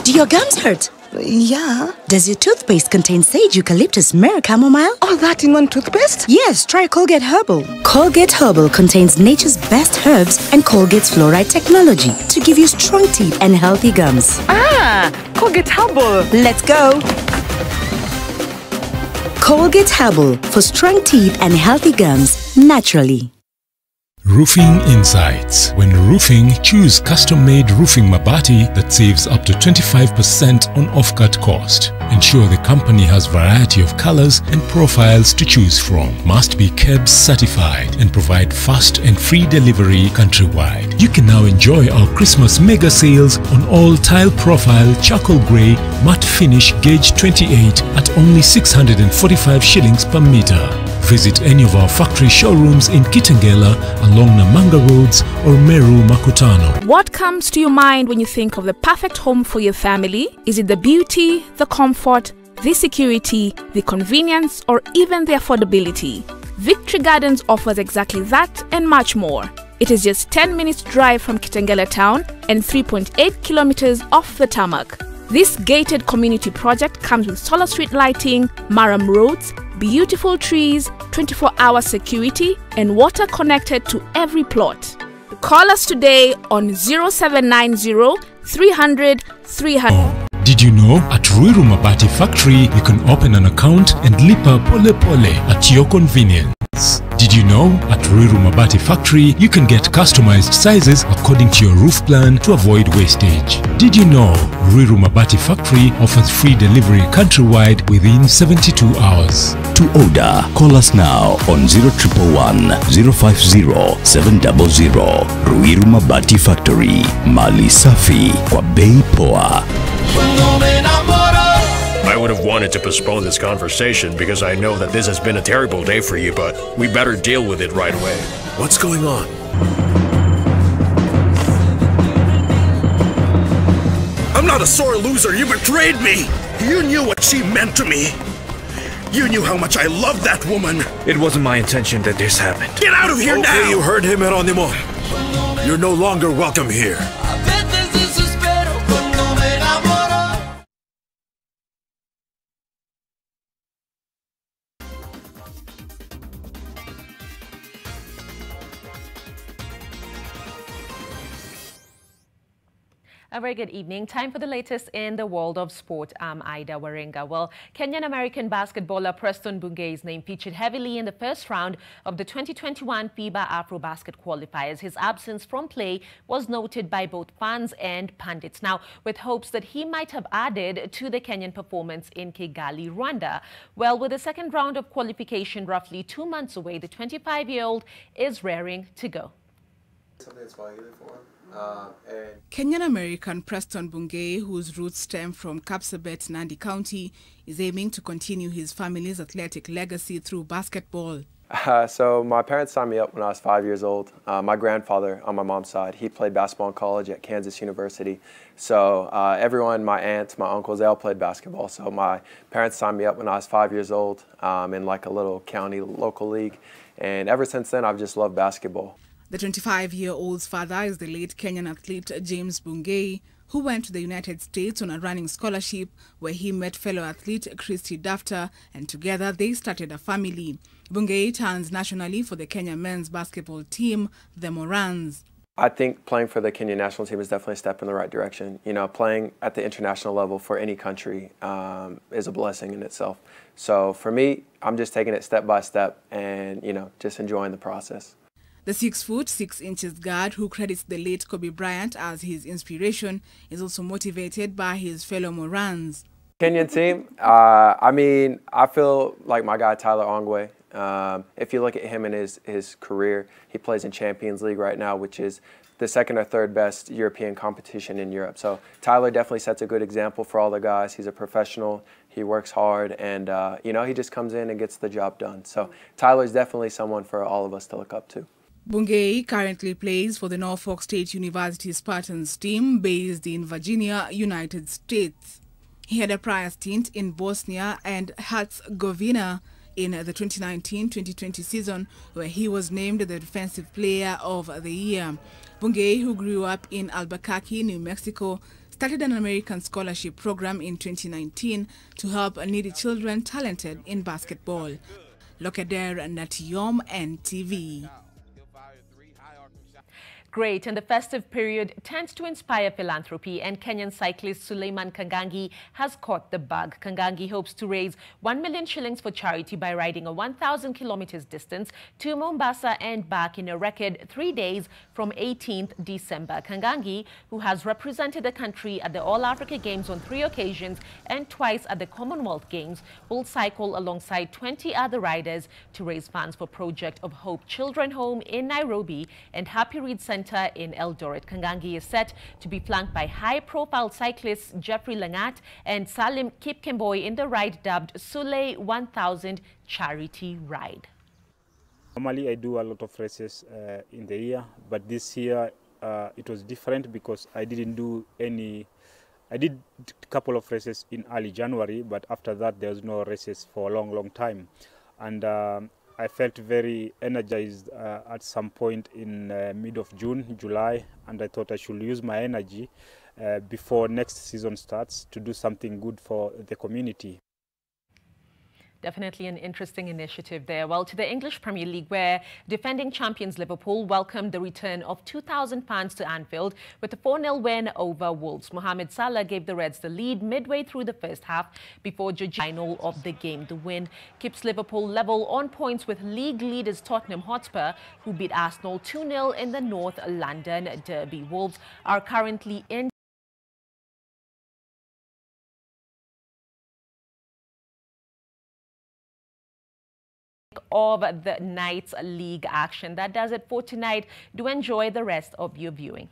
Do your gums hurt? Yeah. Does your toothpaste contain sage, eucalyptus, myrrh, chamomile? All that in one toothpaste? Yes, try Colgate Herbal. Colgate Herbal contains nature's best herbs and Colgate's fluoride technology to give you strong teeth and healthy gums. Ah, Colgate Herbal. Let's go. Colgate Herbal for strong teeth and healthy gums naturally. Roofing Insights. When roofing, choose custom-made roofing mabati that saves up to 25% on off-cut cost. Ensure the company has variety of colors and profiles to choose from. Must be KEBS certified and provide fast and free delivery countrywide. You can now enjoy our Christmas mega sales on all tile profile, charcoal grey, matte finish gauge 28 at only 645 shillings per meter. Visit any of our factory showrooms in Kitengela along Namanga Roads or Meru Makutano. What comes to your mind when you think of the perfect home for your family? Is it the beauty, the comfort, the security, the convenience, or even the affordability? Victory Gardens offers exactly that and much more. It is just 10 minutes drive from Kitengela town and 3.8 kilometers off the tarmac. This gated community project comes with solar street lighting, Maram roads, beautiful trees, 24-hour security, and water connected to every plot. Call us today on 0790 300 300. Did you know at Ruiru Mabati Factory you can open an account and lipa pole pole at your convenience? Did you know at Ruiru Mabati Factory you can get customized sizes according to your roof plan to avoid wastage? Did you know Ruiru Mabati Factory offers free delivery countrywide within 72 hours? To order, call us now on 0111 050 700. Ruiru Mabati Factory, mali safi kwa bei poa. I would have wanted to postpone this conversation because I know that this has been a terrible day for you, but we better deal with it right away. What's going on? I'm not a sore loser. You betrayed me. You knew what she meant to me. You knew how much I loved that woman. It wasn't my intention that this happened. Get out of here now! Okay, you heard him, Eronimo. You're no longer welcome here. A very good evening. Time for the latest in the world of sport. I'm Ida Waringa. Well, Kenyan-American basketballer Preston Bungei's name featured heavily in the first round of the 2021 FIBA AfroBasket qualifiers. His absence from play was noted by both fans and pundits. Now, with hopes that he might have added to the Kenyan performance in Kigali, Rwanda. Well, with the second round of qualification roughly 2 months away, the 25-year-old is raring to go. Kenyan-American Preston Bungei, whose roots stem from Kapsabet, Nandi County, is aiming to continue his family's athletic legacy through basketball. So my parents signed me up when I was 5 years old. My grandfather on my mom's side, he played basketball in college at Kansas University. So everyone, my aunts, my uncles, they all played basketball. So my parents signed me up when I was 5 years old in like a little county local league. And ever since then, I've just loved basketball. The 25-year-old's father is the late Kenyan athlete James Bungei, who went to the United States on a running scholarship where he met fellow athlete Christy Dafter, and together they started a family. Bungei turns nationally for the Kenya men's basketball team, the Morans. I think playing for the Kenya national team is definitely a step in the right direction. You know, playing at the international level for any country is a blessing in itself. So for me, I'm just taking it step by step and, you know, just enjoying the process. The 6'6" guard, who credits the late Kobe Bryant as his inspiration, is also motivated by his fellow Morans. Kenyan team, I mean, I feel like my guy Tyler Ongwe. If you look at him and his career, he plays in Champions League right now, which is the second or third best European competition in Europe. So Tyler definitely sets a good example for all the guys. He's a professional. He works hard, and you know, he just comes in and gets the job done. So Tyler's definitely someone for all of us to look up to. Bungei currently plays for the Norfolk State University Spartans team based in Virginia, United States. He had a prior stint in Bosnia and Herzegovina in the 2019-2020 season, where he was named the Defensive Player of the Year. Bungei, who grew up in Albuquerque, New Mexico, started an American scholarship program in 2019 to help needy children talented in basketball. Lokader Natiyom, NTV. Great, and the festive period tends to inspire philanthropy, and Kenyan cyclist Suleiman Kangangi has caught the bug. Kangangi hopes to raise 1 million shillings for charity by riding a 1,000 kilometers distance to Mombasa and back in a record 3 days from 18th December. Kangangi, who has represented the country at the All-Africa Games on 3 occasions and twice at the Commonwealth Games, will cycle alongside 20 other riders to raise funds for Project of Hope Children Home in Nairobi and Happy Reed Center in Eldoret. Kangangi is set to be flanked by high-profile cyclists Jeffrey Langat and Salim Kipkemboi in the ride dubbed Sule 1000 Charity Ride. Normally I do a lot of races in the year, but this year it was different because I didn't do any. I did a couple of races in early January, but after that there was no races for a long time. And I felt very energized at some point in mid of June, July, and I thought I should use my energy before next season starts to do something good for the community. Definitely an interesting initiative there. Well, to the English Premier League, where defending champions Liverpool welcomed the return of 2,000 fans to Anfield with a 4-0 win over Wolves. Mohamed Salah gave the Reds the lead midway through the first half before the final of the game. The win keeps Liverpool level on points with league leaders Tottenham Hotspur, who beat Arsenal 2-0 in the North London derby. Wolves are currently in of the night's league action. That does it for tonight. Do enjoy the rest of your viewing.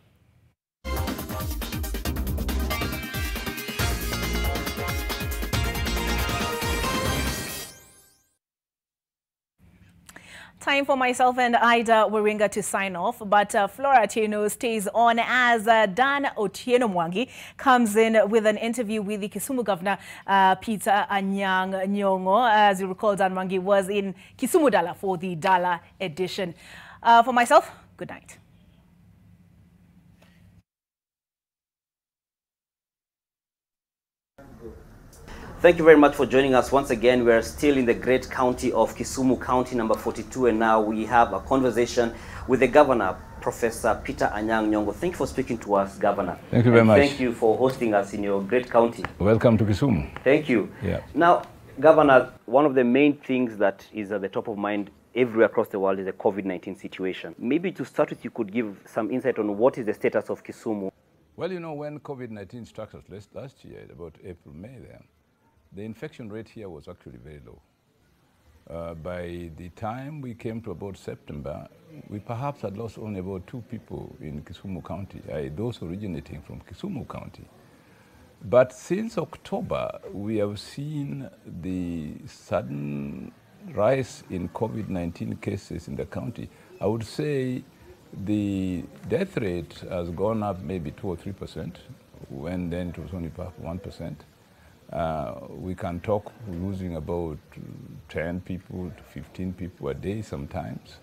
Time for myself and Ida Waringa to sign off, but Flora Atieno stays on as Dan Otieno Mwangi comes in with an interview with the Kisumu Governor, Peter Anyang' Nyong'o. As you recall, Dan Mwangi was in Kisumu Dala for the Dala edition. For myself, good night. Thank you very much for joining us once again. We're still in the great county of Kisumu, county number 42, and now we have a conversation with the governor, Professor Peter Anyang' Nyong'o. Thank you for speaking to us, Governor. Thank you very much. Thank you for hosting us in your great county. Welcome to Kisumu. Thank you. Yeah. Now, Governor, one of the main things that is at the top of mind everywhere across the world is the COVID-19 situation. Maybe to start with, you could give some insight on what is the status of Kisumu. Well, you know, when COVID-19 struck us last year, about April, May there, the infection rate here was actually very low. By the time we came to about September, we perhaps had lost only about 2 people in Kisumu County, those originating from Kisumu County. But since October, we have seen the sudden rise in COVID-19 cases in the county. I would say the death rate has gone up maybe 2 or 3%, when then it was only 1%. We can talk losing about 10 people to 15 people a day sometimes.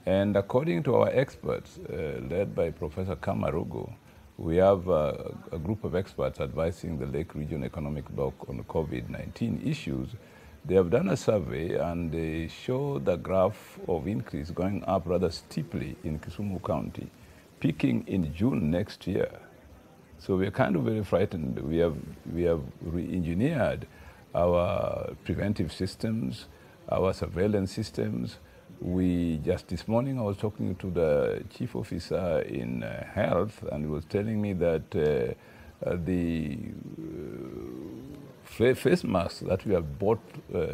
And according to our experts, led by Professor Kamarugo, we have a group of experts advising the Lake Region Economic Bloc on COVID-19 issues. They have done a survey and they show the graph of increase going up rather steeply in Kisumu County, peaking in June next year. So we're kind of very frightened. We have re-engineered our preventive systems, our surveillance systems. Just this morning I was talking to the chief officer in health, and he was telling me that the face masks that we have bought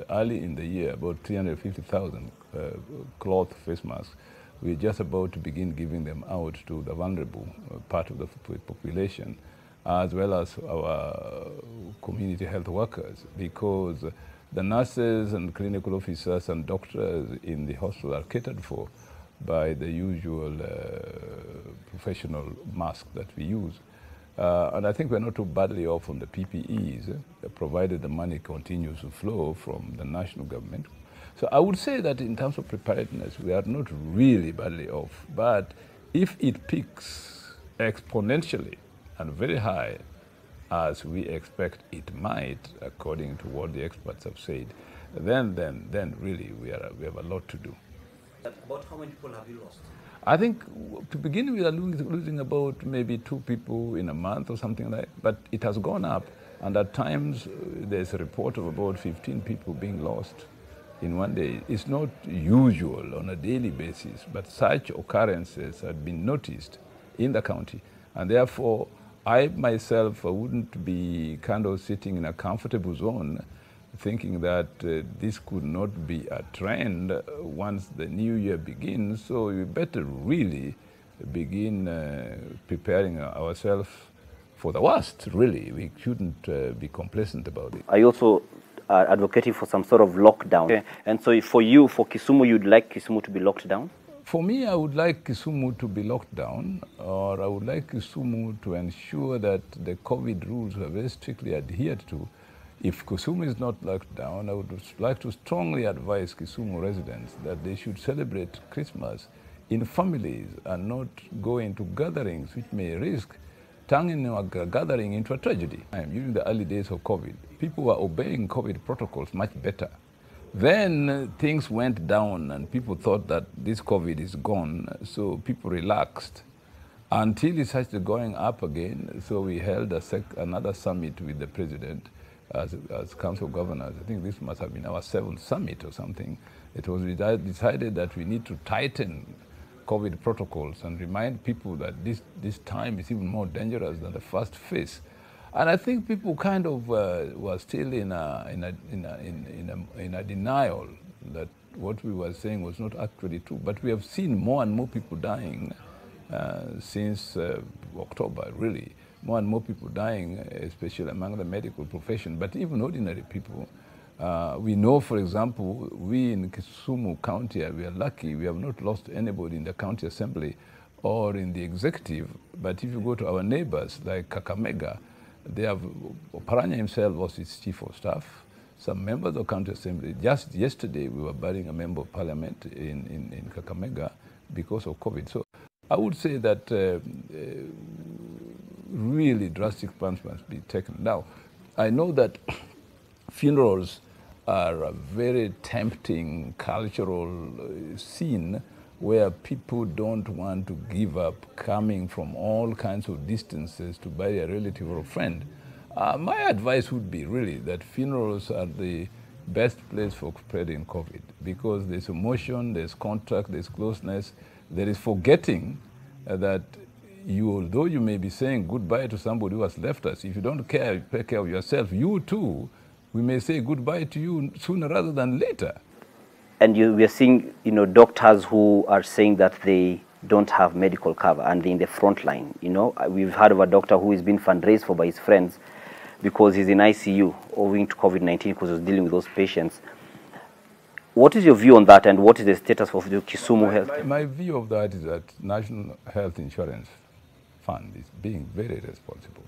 early in the year, about 350,000 cloth face masks, we're just about to begin giving them out to the vulnerable part of the population, as well as our community health workers, because the nurses and clinical officers and doctors in the hospital are catered for by the usual professional mask that we use. And I think we're not too badly off on the PPEs, provided the money continues to flow from the national government. So I would say that in terms of preparedness, we are not really badly off. But if it peaks exponentially and very high, as we expect it might, according to what the experts have said, then really we have a lot to do. About how many people have you lost? I think to begin with, we are losing about maybe 2 people in a month or something like that. But it has gone up, and at times there's a report of about 15 people being lost in one day. It's not usual on a daily basis, but such occurrences have been noticed in the county. And therefore, I myself wouldn't be kind of sitting in a comfortable zone thinking that this could not be a trend once the new year begins. So we better really begin preparing ourselves for the worst, really. We shouldn't be complacent about it. I also advocating for some sort of lockdown. Okay. And so for you, for Kisumu, you'd like Kisumu to be locked down? For me, I would like Kisumu to be locked down, or I would like Kisumu to ensure that the COVID rules are very strictly adhered to. If Kisumu is not locked down, I would like to strongly advise Kisumu residents that they should celebrate Christmas in families and not go into gatherings which may risk turning a gathering into a tragedy. During the early days of COVID, people were obeying COVID protocols much better. Then things went down and people thought that this COVID is gone, so people relaxed until it started going up again. So we held another summit with the president as Council of Governors. I think this must have been our 7th summit or something. It was decided that we need to tighten COVID protocols and remind people that this time is even more dangerous than the first phase. And I think people kind of were still in a denial that what we were saying was not actually true. But we have seen more and more people dying since October, really. More and more people dying, especially among the medical profession, but even ordinary people. We know, for example, we in Kisumu County, we are lucky, we have not lost anybody in the county assembly or in the executive. But if you go to our neighbors, like Kakamega, they have, Paranya himself was its chief of staff, some members of county assembly. Just yesterday, we were burying a member of parliament in Kakamega because of COVID. So I would say that really drastic plans must be taken. Now, I know that funerals are a very tempting cultural scene where people don't want to give up coming from all kinds of distances to bury a relative or a friend. My advice would be really that funerals are the best place for spreading COVID because there's emotion, there's contact, there's closeness, there is forgetting that although you may be saying goodbye to somebody who has left us, if you don't take care of yourself, you too, we may say goodbye to you sooner rather than later. And we are seeing, doctors who are saying that they don't have medical cover and they're in the front line. We've heard of a doctor who is being fundraised for by his friends because he's in ICU owing to COVID-19 because he's dealing with those patients. What is your view on that, and what is the status of the Kisumu Health? My view of that is that National Health Insurance Fund is being very responsible.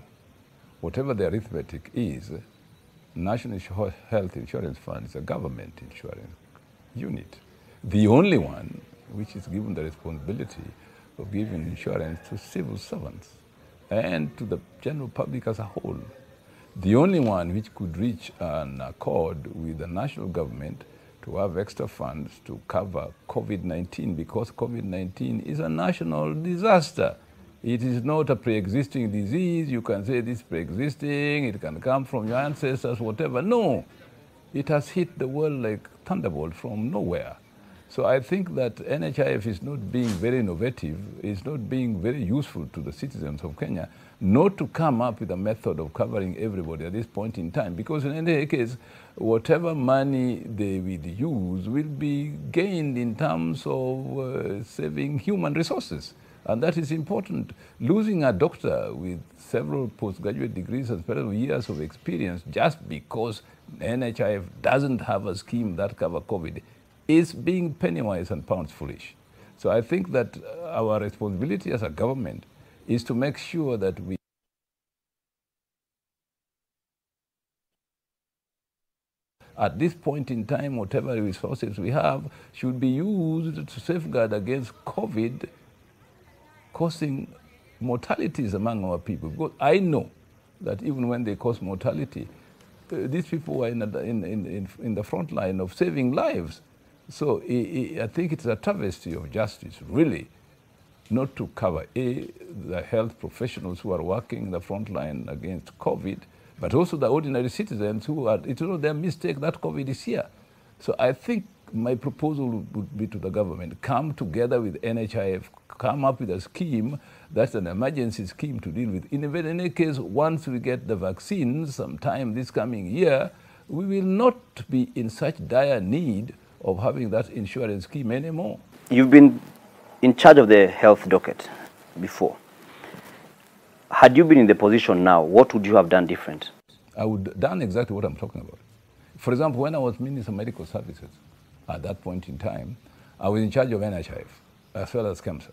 Whatever the arithmetic is, National Health Insurance Fund is a government insurance unit. The only one which is given the responsibility of giving insurance to civil servants and to the general public as a whole. The only one which could reach an accord with the national government to have extra funds to cover COVID-19 because COVID-19 is a national disaster. It is not a pre-existing disease. You can say this pre-existing, it can come from your ancestors, whatever. No, it has hit the world like thunderbolt from nowhere. So I think that NHIF is not being very innovative, is not being very useful to the citizens of Kenya, not to come up with a method of covering everybody at this point in time. Because in any case, whatever money they will use will be gained in terms of saving human resources. And that is important. Losing a doctor with several postgraduate degrees and several years of experience just because NHIF doesn't have a scheme that covers COVID is being penny-wise and pounds-foolish. So I think that our responsibility as a government is to make sure that we at this point in time, whatever resources we have should be used to safeguard against COVID causing mortalities among our people. Because I know that even when they cause mortality, these people are in the front line of saving lives. So I think it's a travesty of justice, really, not to cover the health professionals who are working in the front line against COVID, but also the ordinary citizens who are, it's not their mistake that COVID is here. So I think my proposal would be to the government, come together with NHIF, come up with a scheme that's an emergency scheme to deal with. In any case, once we get the vaccines sometime this coming year, we will not be in such dire need of having that insurance scheme anymore. You've been in charge of the health docket before. Had you been in the position now, what would you have done different? I would have done exactly what I'm talking about. For example, when I was Minister of Medical Services, at that point in time, I was in charge of NHIF, as well as KEMSA.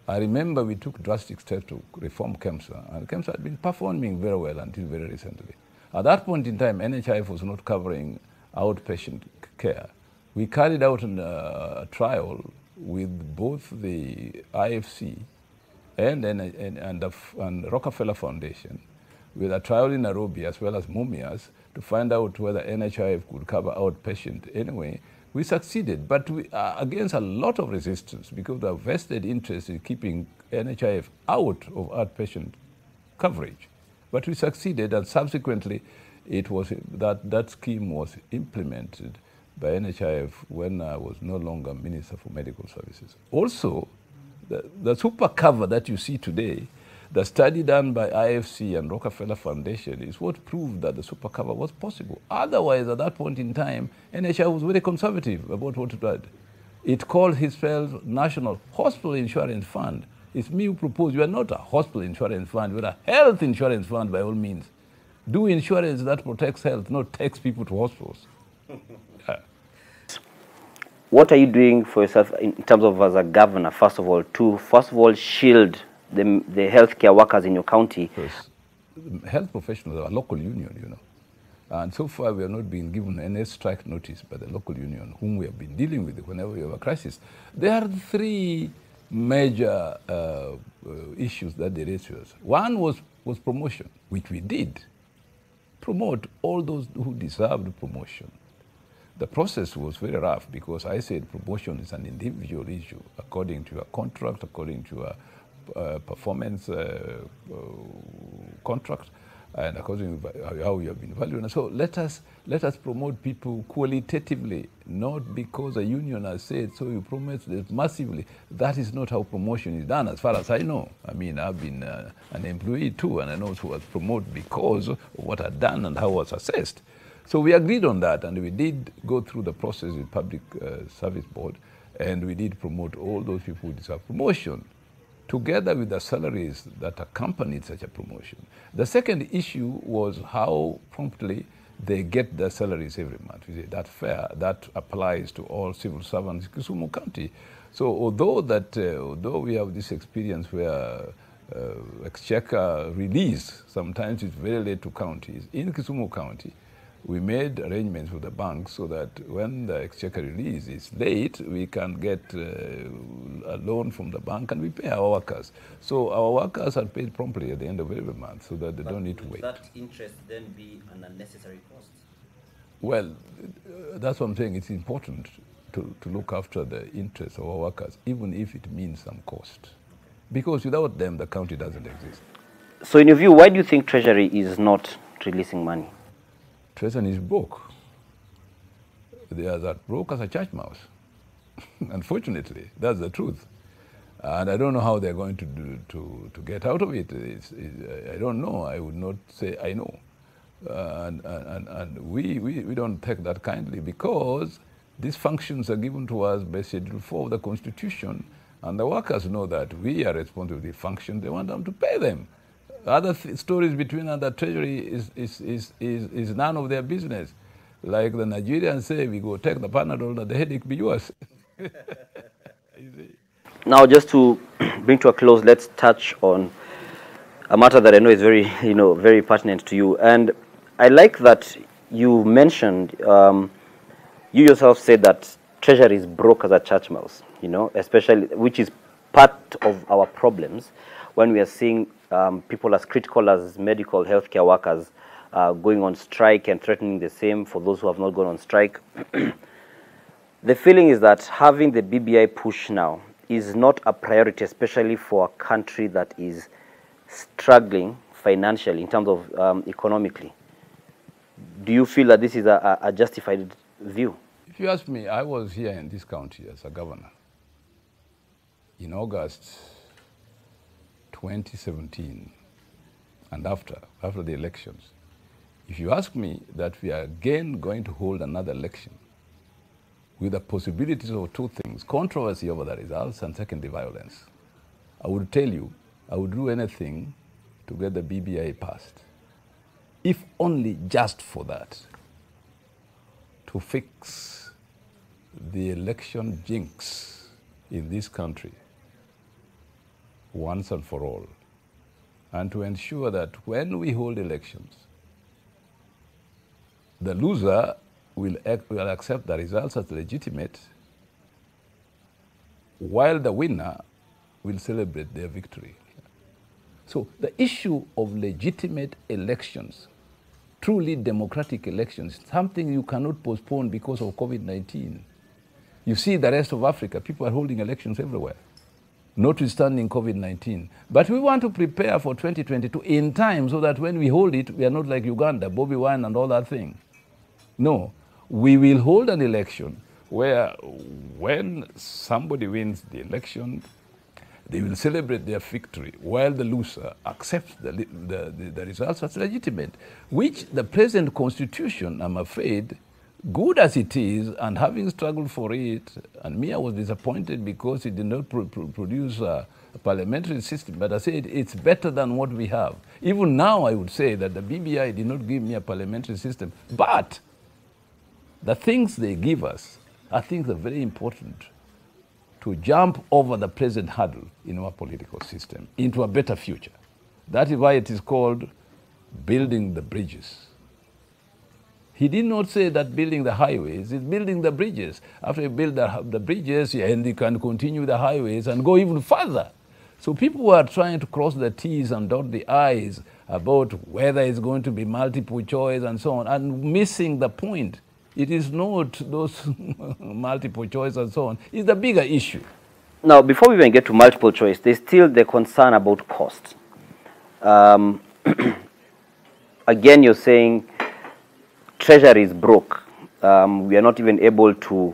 I remember we took drastic steps to reform KEMSA, and KEMSA had been performing very well until very recently. At that point in time, NHIF was not covering outpatient care. We carried out a trial with both the IFC and Rockefeller Foundation, with a trial in Nairobi as well as Mumias, to find out whether NHIF could cover outpatient anyway. We succeeded, but we are against a lot of resistance because the vested interest in keeping NHIF out of outpatient coverage. But we succeeded, and subsequently, it was that scheme was implemented by NHIF when I was no longer Minister for Medical Services. Also, the super cover that you see today, the study done by IFC and Rockefeller Foundation is what proved that the super cover was possible. Otherwise, at that point in time, NHIF was very conservative about what it did. It called itself National Hospital Insurance Fund. It's me who proposed, you are not a hospital insurance fund, you're a health insurance fund by all means. Do insurance that protects health, not takes people to hospitals. What are you doing for yourself in terms of as a governor, first of all, shield the healthcare workers in your county? Yes. Health professionals are a local union, you know. And so far we have not been given any strike notice by the local union, whom we have been dealing with whenever we have a crisis. There are three major issues that they raised to us. One was promotion, which we did. Promote all those who deserved promotion. The process was very rough because I said promotion is an individual issue according to a contract, according to a performance contract, and according to how you have been valued. And so let us promote people qualitatively, not because a union has said so you promote it massively. That is not how promotion is done as far as I know. I mean, I've been an employee too, and I know who was promoted because of what I'd done and how I was assessed. So we agreed on that, and we did go through the process with Public Service Board, and we did promote all those people who deserve promotion, together with the salaries that accompanied such a promotion. The second issue was how promptly they get their salaries every month. We say that's fair. That applies to all civil servants in Kisumu County. So although we have this experience where exchequer release, sometimes it's very late to counties, in Kisumu County, we made arrangements with the bank so that when the exchequer release is late, we can get a loan from the bank and we pay our workers. So our workers are paid promptly at the end of every month so that they don't need to wait. Would that interest then be an unnecessary cost? Well, that's what I'm saying. It's important to look after the interests of our workers, even if it means some cost. Because without them, the county doesn't exist. So in your view, why do you think Treasury is not releasing money? Treasury is broke. They are as broke as a church mouse. Unfortunately, that's the truth. And I don't know how they're going to get out of it. I don't know. I would not say I know. And we don't take that kindly because these functions are given to us by Schedule 4 of the Constitution, and the workers know that we are responsible for the function. They want them to pay them. Other stories between the Treasury is none of their business. Like the Nigerians say, we go take the Panadol and the headache be yours. Now, just to bring to a close, let's touch on a matter that I know is very pertinent to you. And I like that you mentioned, you yourself said that Treasury is broke as a church mouse, especially, which is part of our problems when we are seeing people as critical as medical healthcare workers going on strike and threatening the same for those who have not gone on strike. The feeling is that having the BBI push now is not a priority, especially for a country that is struggling financially in terms of economically. Do you feel that this is a justified view? If you ask me, I was here in this county as a governor in August 2017 and after the elections. If you ask me that we are again going to hold another election with the possibilities of two things, controversy over the results and secondary violence, I would tell you I would do anything to get the BBI passed, if only just for that, to fix the election jinx in this country once and for all, and to ensure that when we hold elections, the loser will accept the results as legitimate, while the winner will celebrate their victory. So the issue of legitimate elections truly democratic elections, something you cannot postpone because of COVID-19. You see the rest of Africa, people are holding elections everywhere, notwithstanding COVID-19. But we want to prepare for 2022 in time so that when we hold it, we are not like Uganda, Bobby Wine and all that thing. No, we will hold an election where when somebody wins the election, they will celebrate their victory while the loser accepts the results as legitimate, which the present constitution, I'm afraid, good as it is, and having struggled for it, and me, I was disappointed because it did not produce a parliamentary system, but I said it's better than what we have. Even now, I would say that the BBI did not give me a parliamentary system, but the things they give us, I think are very important to jump over the present hurdle in our political system into a better future. That is why it is called building the bridges. He did not say that building the highways, it's building the bridges. After you build the bridges, and you can continue the highways and go even further. So people who are trying to cross the T's and dot the I's about whether it's going to be multiple choice and so on, and missing the point. It is not those multiple choice and so on. It's the bigger issue. Now, before we even get to multiple choice, there's still the concern about cost. Again, you're saying Treasury is broke. We are not even able to,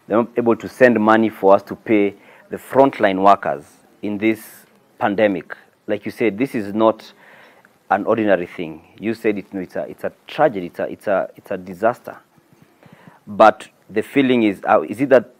they're not able to send money for us to pay the frontline workers in this pandemic. Like you said, this is not an ordinary thing. You said it's a tragedy, it's a disaster. But the feeling is it that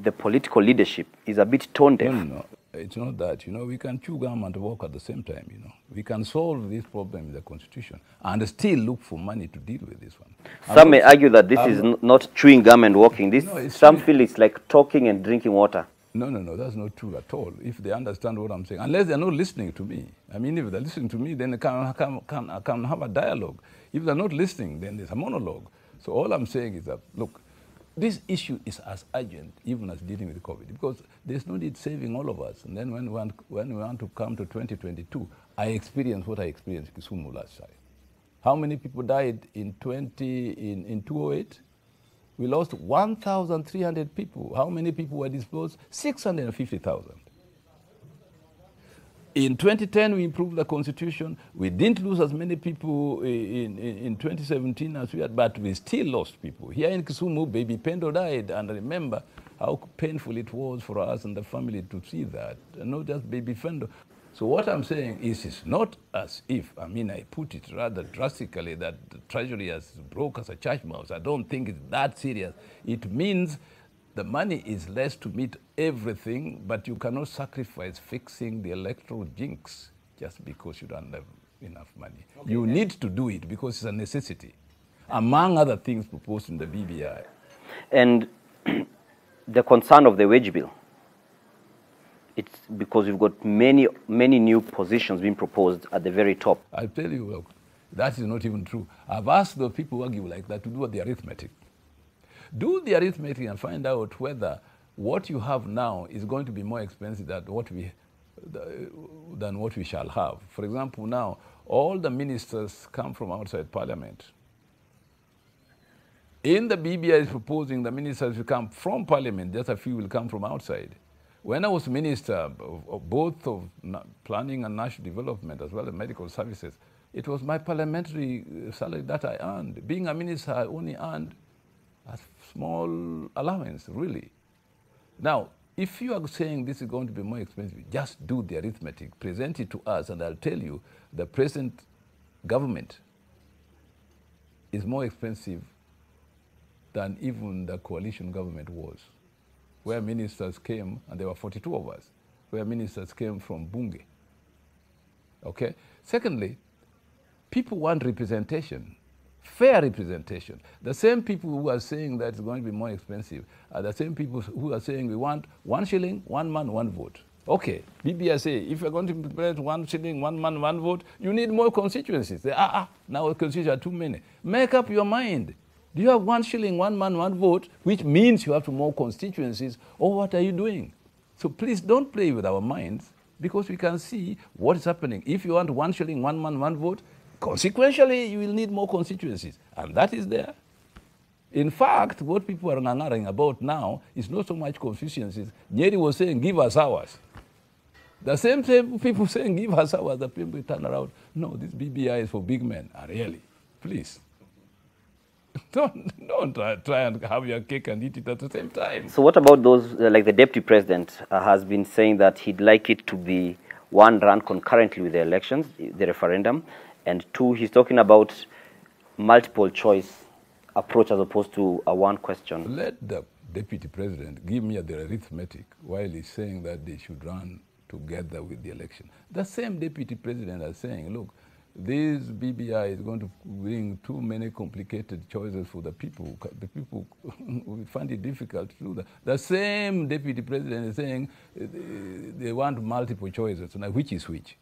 the political leadership is a bit tone deaf? No, it's not that. You know, we can chew gum and work at the same time, you know. We can solve this problem in the Constitution and still look for money to deal with this one. Some may argue that this is not chewing gum and walking. Some feel it's like talking and drinking water. No, that's not true at all. If they understand what I'm saying, unless they're not listening to me. I mean, if they're listening to me, then I can have a dialogue. If they're not listening, then there's a monologue. So all I'm saying is that, look, this issue is as urgent even as dealing with COVID, because there's no need saving all of us. And then when we want to come to 2022, I experienced what I experienced in Kisumu last time. How many people died in 2008? We lost 1,300 people. How many people were displaced? 650,000. In 2010, we improved the Constitution. We didn't lose as many people in 2017 as we had, but we still lost people. Here in Kisumu, baby Pendo died, and remember how painful it was for us and the family to see that, and not just baby Pendo. So what I'm saying is it's not as if, I mean, I put it rather drastically that the Treasury has broke as a church mouse. I don't think it's that serious. It means the money is less to meet everything, but you cannot sacrifice fixing the electoral jinx just because you don't have enough money. Okay. You need to do it because it's a necessity, among other things proposed in the BBI. And the concern of the wage bill, it's because you've got many new positions being proposed at the very top. I tell you, look, that is not even true. I've asked the people who argue like that to do the arithmetic. Do the arithmetic and find out whether what you have now is going to be more expensive than what we shall have. For example, now, all the ministers come from outside Parliament. In the BBI is proposing the ministers will come from Parliament, just a few will come from outside. When I was minister of both of planning and national development as well as medical services, it was my parliamentary salary that I earned. Being a minister, I only earned a small allowance, really. Now, if you are saying this is going to be more expensive, just do the arithmetic, present it to us, and I'll tell you the present government is more expensive than even the coalition government was, where ministers came, and there were 42 of us, where ministers came from Bunge. Okay? Secondly, people want representation. Fair representation. The same people who are saying that it's going to be more expensive are the same people who are saying we want 1 shilling, 1 man, 1 vote. Okay, BBI say, if you're going to implement 1 shilling, 1 man, 1 vote, you need more constituencies. Say, now constituencies are too many. Make up your mind. Do you have 1 shilling, 1 man, 1 vote, which means you have to more constituencies, or what are you doing? So please don't play with our minds, because we can see what is happening. If you want 1 shilling, 1 man, 1 vote, Consequentially, you will need more constituencies, and that is there. In fact, what people are ngangaring about now is not so much constituencies. Nyeri was saying, give us ours. The same people saying, give us ours, the people turn around. No, this BBI is for big men. Really, please. Don't try and have your cake and eat it at the same time. So what about those, like the deputy president has been saying that he'd like it to be one, run concurrently with the elections, the referendum, and two, he's talking about multiple choice approach as opposed to a one question. Let the deputy president give me the arithmetic while he's saying that they should run together with the election. The same deputy president is saying, look, this BBI is going to bring too many complicated choices for the people. The people will find it difficult to do that. The same deputy president is saying they want multiple choices. Now, which is which?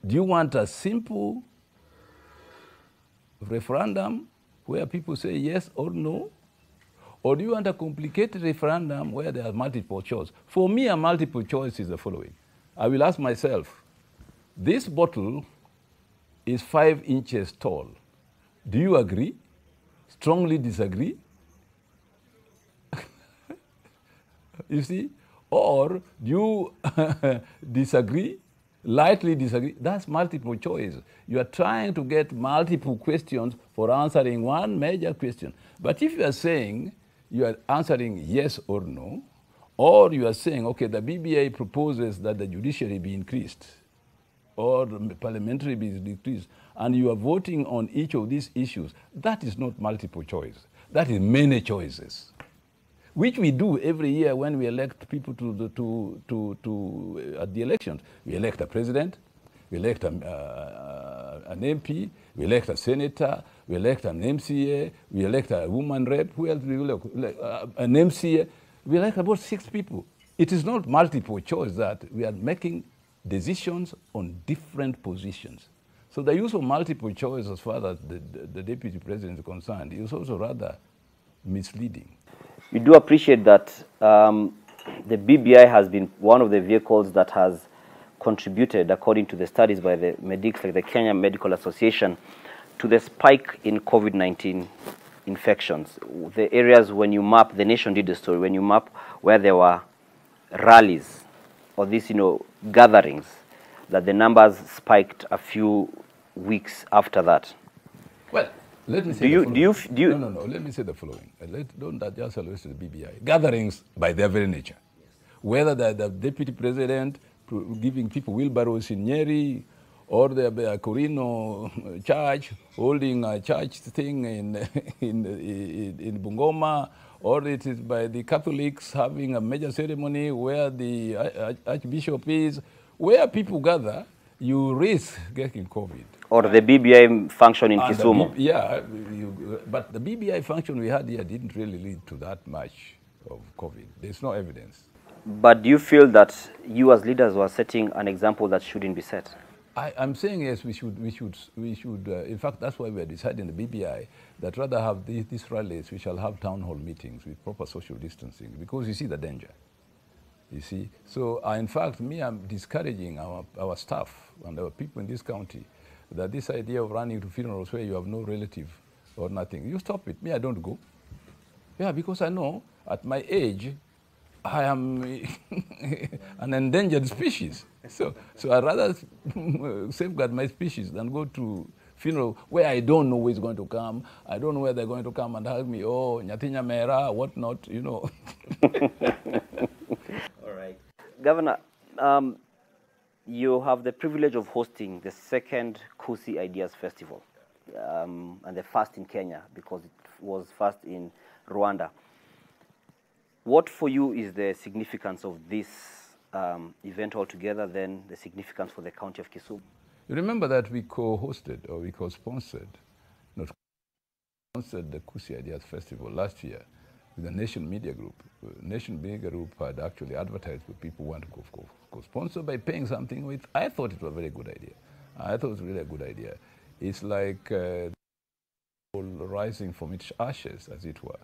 Do you want a simple referendum where people say yes or no? Or do you want a complicated referendum where there are multiple choice? For me, a multiple choice is the following. I will ask myself, this bottle is 5 inches tall. Do you agree? Strongly disagree? You see? Or do you disagree? Lightly disagree? That's multiple choice. You are trying to get multiple questions for answering one major question. But if you are saying you are answering yes or no, or you are saying, okay, the BBI proposes that the judiciary be increased, or the parliamentary be decreased, and you are voting on each of these issues, that is not multiple choice. That is many choices, which we do every year when we elect people at the elections. We elect a president, we elect an MP, we elect a senator, we elect an MCA, we elect a woman rep, who else do we elect? An MCA. We elect about 6 people. It is not multiple choice that we are making decisions on different positions. So the use of multiple choice as far as the deputy president is concerned is also rather misleading. We do appreciate that the BBI has been one of the vehicles that has contributed, according to the studies by the medics, like the Kenya Medical Association, to the spike in COVID-19 infections. The areas when you map, the nation did the story, when you map where there were rallies or these, gatherings, that the numbers spiked a few weeks after that. Well, let me say No, let me say the following. Don't just always to the BBI. Gatherings by their very nature. Whether the deputy president giving people wheelbarrows in Nyeri, or the Corino church holding a church thing in Bungoma, or it is by the Catholics having a major ceremony where the Archbishop is, where people gather, you risk getting COVID. Or the BBI function in Kisumu. But the BBI function we had here didn't really lead to that much of COVID. There's no evidence. But do you feel that you as leaders were setting an example that shouldn't be set? I'm saying yes, we should. In fact, that's why we are deciding the BBI that rather have these rallies, we shall have town hall meetings with proper social distancing, because you see the danger. You see, so in fact, I'm discouraging our staff and our people in this county that this idea of running to funerals where you have no relative or nothing, you stop it. I don't go. Yeah, because I know at my age, I am an endangered species. So I'd rather safeguard my species than go to funeral where I don't know who is going to come. I don't know where they're going to come and hug me, oh, Nyatinya Mera, whatnot, All right. Governor, you have the privilege of hosting the second Kusi Ideas Festival, and the first in Kenya, because it was first in Rwanda. What for you is the significance of this event altogether, then the significance for the county of Kisumu? You remember that we co-hosted, or we co-sponsored, the Kusi Ideas Festival last year with the Nation Media Group. Nation Media Group had actually advertised for people who want to co-sponsor by paying something, which I thought it was a very good idea. I thought it was really a good idea. It's like rising from its ashes, as it were.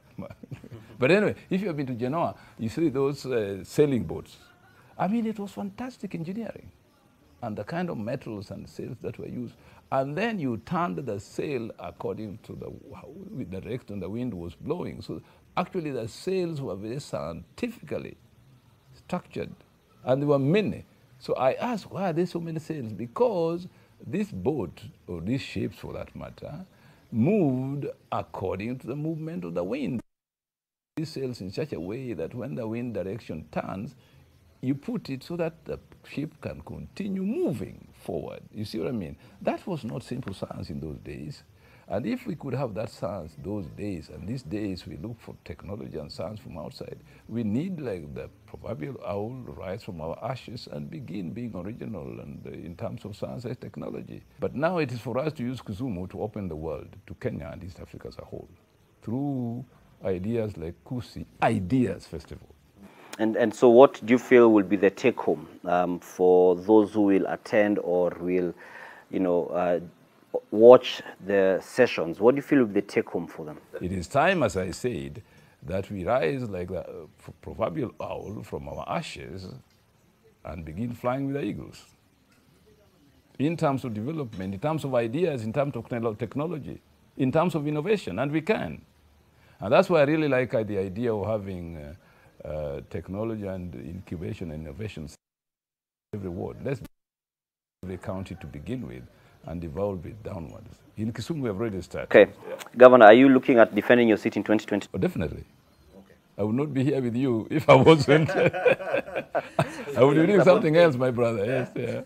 But anyway, if you have been to Genoa, you see those sailing boats. I mean, it was fantastic engineering. and the kind of metals and sails that were used. And then you turned the sail according to the direction the wind was blowing. So actually the sails were very scientifically structured, and there were many. So I asked, why are there so many sails? Because this boat, or these ships for that matter, moved according to the movement of the wind. These sails in such a way that when the wind direction turns, you put it so that the ship can continue moving forward. You see what I mean? That was not simple science in those days. And if we could have that science those days, and these days we look for technology and science from outside, we need, like the proverbial owl, rise from our ashes and begin being original and in terms of science and technology. But now it is for us to use Kisumu to open the world to Kenya and East Africa as a whole through ideas like Kusi Ideas Festival. And so what do you feel will be the take home for those who will attend or will, watch the sessions? What do you feel will be the take home for them? It is time, as I said, that we rise like the proverbial owl from our ashes and begin flying with the eagles. In terms of development, in terms of ideas, in terms of technology, in terms of innovation, and we can. And that's why I really like the idea of having technology and incubation and innovation every ward. Let's every county to begin with and evolve it downwards. In Kisumu, we have already started. Okay. Yeah. Governor, are you looking at defending your seat in 2020? Oh, definitely. Okay. I would not be here with you if I wasn't. I would be doing something else, my brother. Yes, yeah.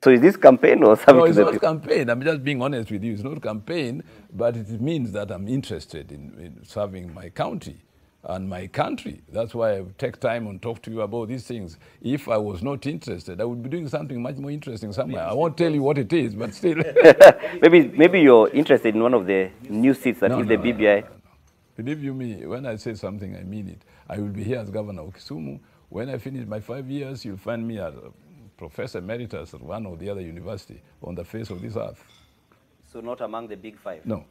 So is this campaign or something? No, it's not campaign. I'm just being honest with you. It's not campaign, but it means that I'm interested in serving my county and my country. That's why I take time and talk to you about these things. If I was not interested, I would be doing something much more interesting somewhere. I won't tell you what it is, but still. maybe you're interested in one of the new seats that is the BBI. No. Believe you me, when I say something, I mean it. I will be here as governor of Kisumu. When I finish my 5 years, you'll find me as a professor emeritus at one or the other university on the face of this earth. So not among the big five? No.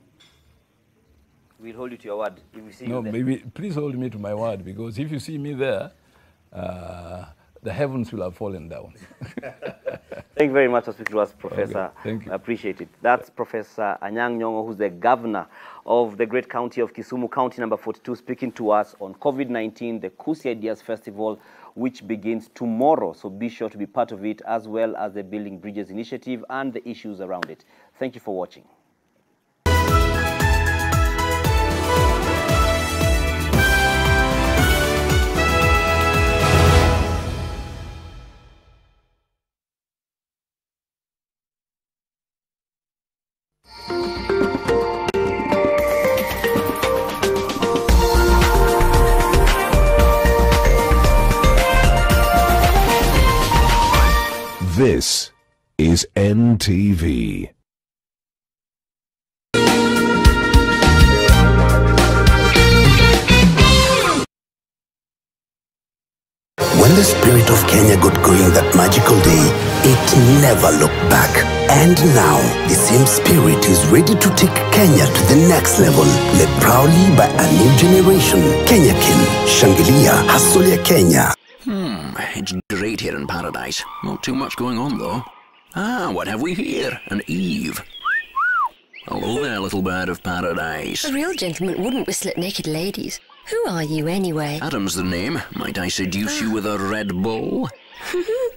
We'll hold you to your word if we see you there. No, maybe please hold me to my word, because if you see me there, the heavens will have fallen down. Thank you very much for speaking to us, Professor. Okay, thank you. I appreciate it. That's Professor Anyang' Nyong'o, who's the governor of the great county of Kisumu, county number 42, speaking to us on COVID-19, the Kusi Ideas Festival, which begins tomorrow. So be sure to be part of it, as well as the Building Bridges initiative and the issues around it. Thank you for watching. This is NTV. When the spirit of Kenya got going that magical day, it never looked back. And now, the same spirit is ready to take Kenya to the next level, led proudly by a new generation. Kenya Kin, Shangilia, Hustle ya Kenya. It's great here in paradise. Not too much going on, though. What have we here? An Eve. Hello there, little bird of paradise. A real gentleman wouldn't whistle at naked ladies. Who are you, anyway? Adam's the name. Might I seduce you with a Red Bull?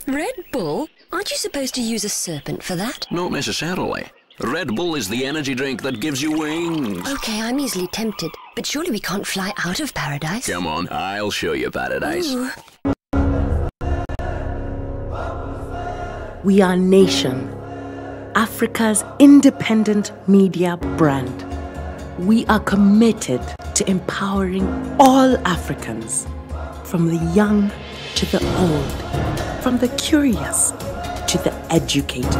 Red Bull? Aren't you supposed to use a serpent for that? Not necessarily. Red Bull is the energy drink that gives you wings. Okay, I'm easily tempted. But surely we can't fly out of paradise. Come on, I'll show you paradise. Ooh. We are Nation, Africa's independent media brand. We are committed to empowering all Africans, from the young to the old, from the curious to the educated,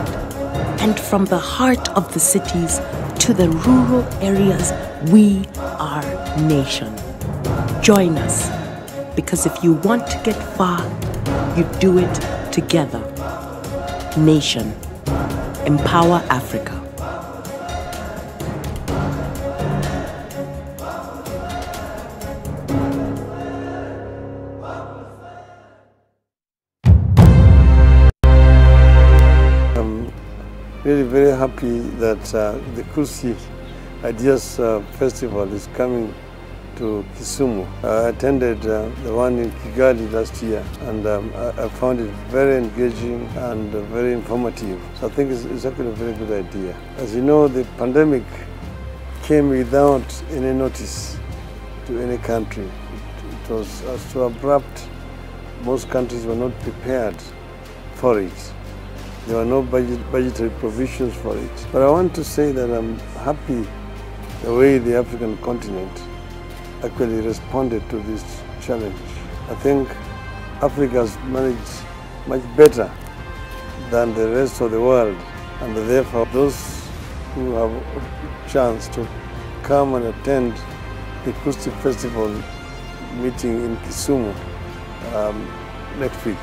and from the heart of the cities to the rural areas. We are Nation. Join us, because if you want to get far, you do it together. Nation. Empower Africa. really very happy that the Kusi Ideas Festival is coming to Kisumu. I attended the one in Kigali last year, and I found it very engaging and very informative. So I think it's actually a very good idea. As you know, the pandemic came without any notice to any country. It was so abrupt. Most countries were not prepared for it. There were no budgetary provisions for it. But I want to say that I'm happy the way the African continent actually responded to this challenge. I think Africa has managed much better than the rest of the world, and therefore those who have a chance to come and attend the Kusti Festival meeting in Kisumu next week.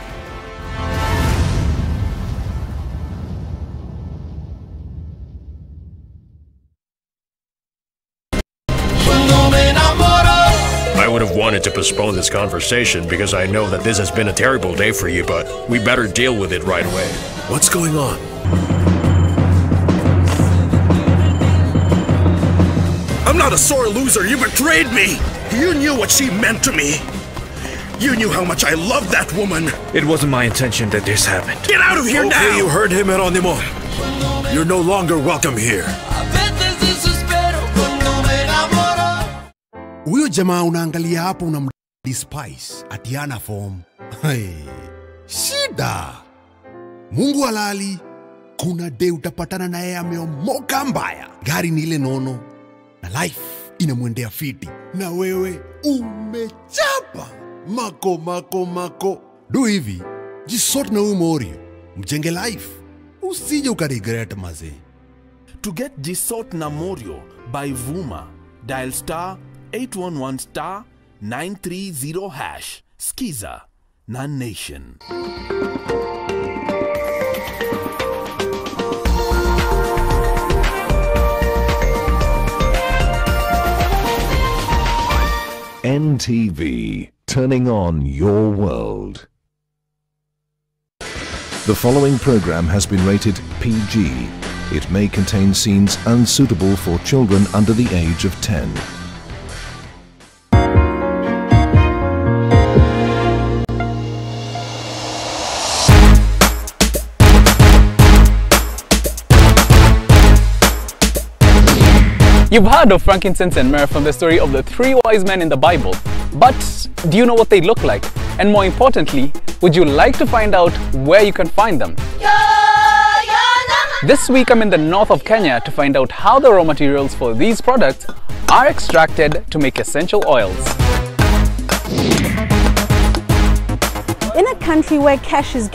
I would have wanted to postpone this conversation because I know that this has been a terrible day for you, but we better deal with it right away. What's going on? I'm not a sore loser. You betrayed me. You knew what she meant to me. You knew how much I loved that woman. It wasn't my intention that this happened. Get out of here now! Okay, you heard him, Eronimo. You're no longer welcome here. Huyo jamaa unaangalia hapo unamdespise atiana form. Hey, shida. Mungu halali, kuna day utapatana na yeye ameomoka mbaya. Gari ni ile nono na life inamwendea fiti. Na wewe umechapa. Mako. Do hivi, jisort na huyu Morio. Mjenge life. Usije ukaregret maze. To get Jisort na Morio by Vuma, dial *811 *930#. Skiza na Nation. NTV, turning on your world. The following program has been rated PG. It may contain scenes unsuitable for children under the age of 10. You've heard of frankincense and myrrh from the story of the 3 wise men in the Bible. But do you know what they look like? And more importantly, would you like to find out where you can find them? This week I'm in the north of Kenya to find out how the raw materials for these products are extracted to make essential oils. In a country where cash is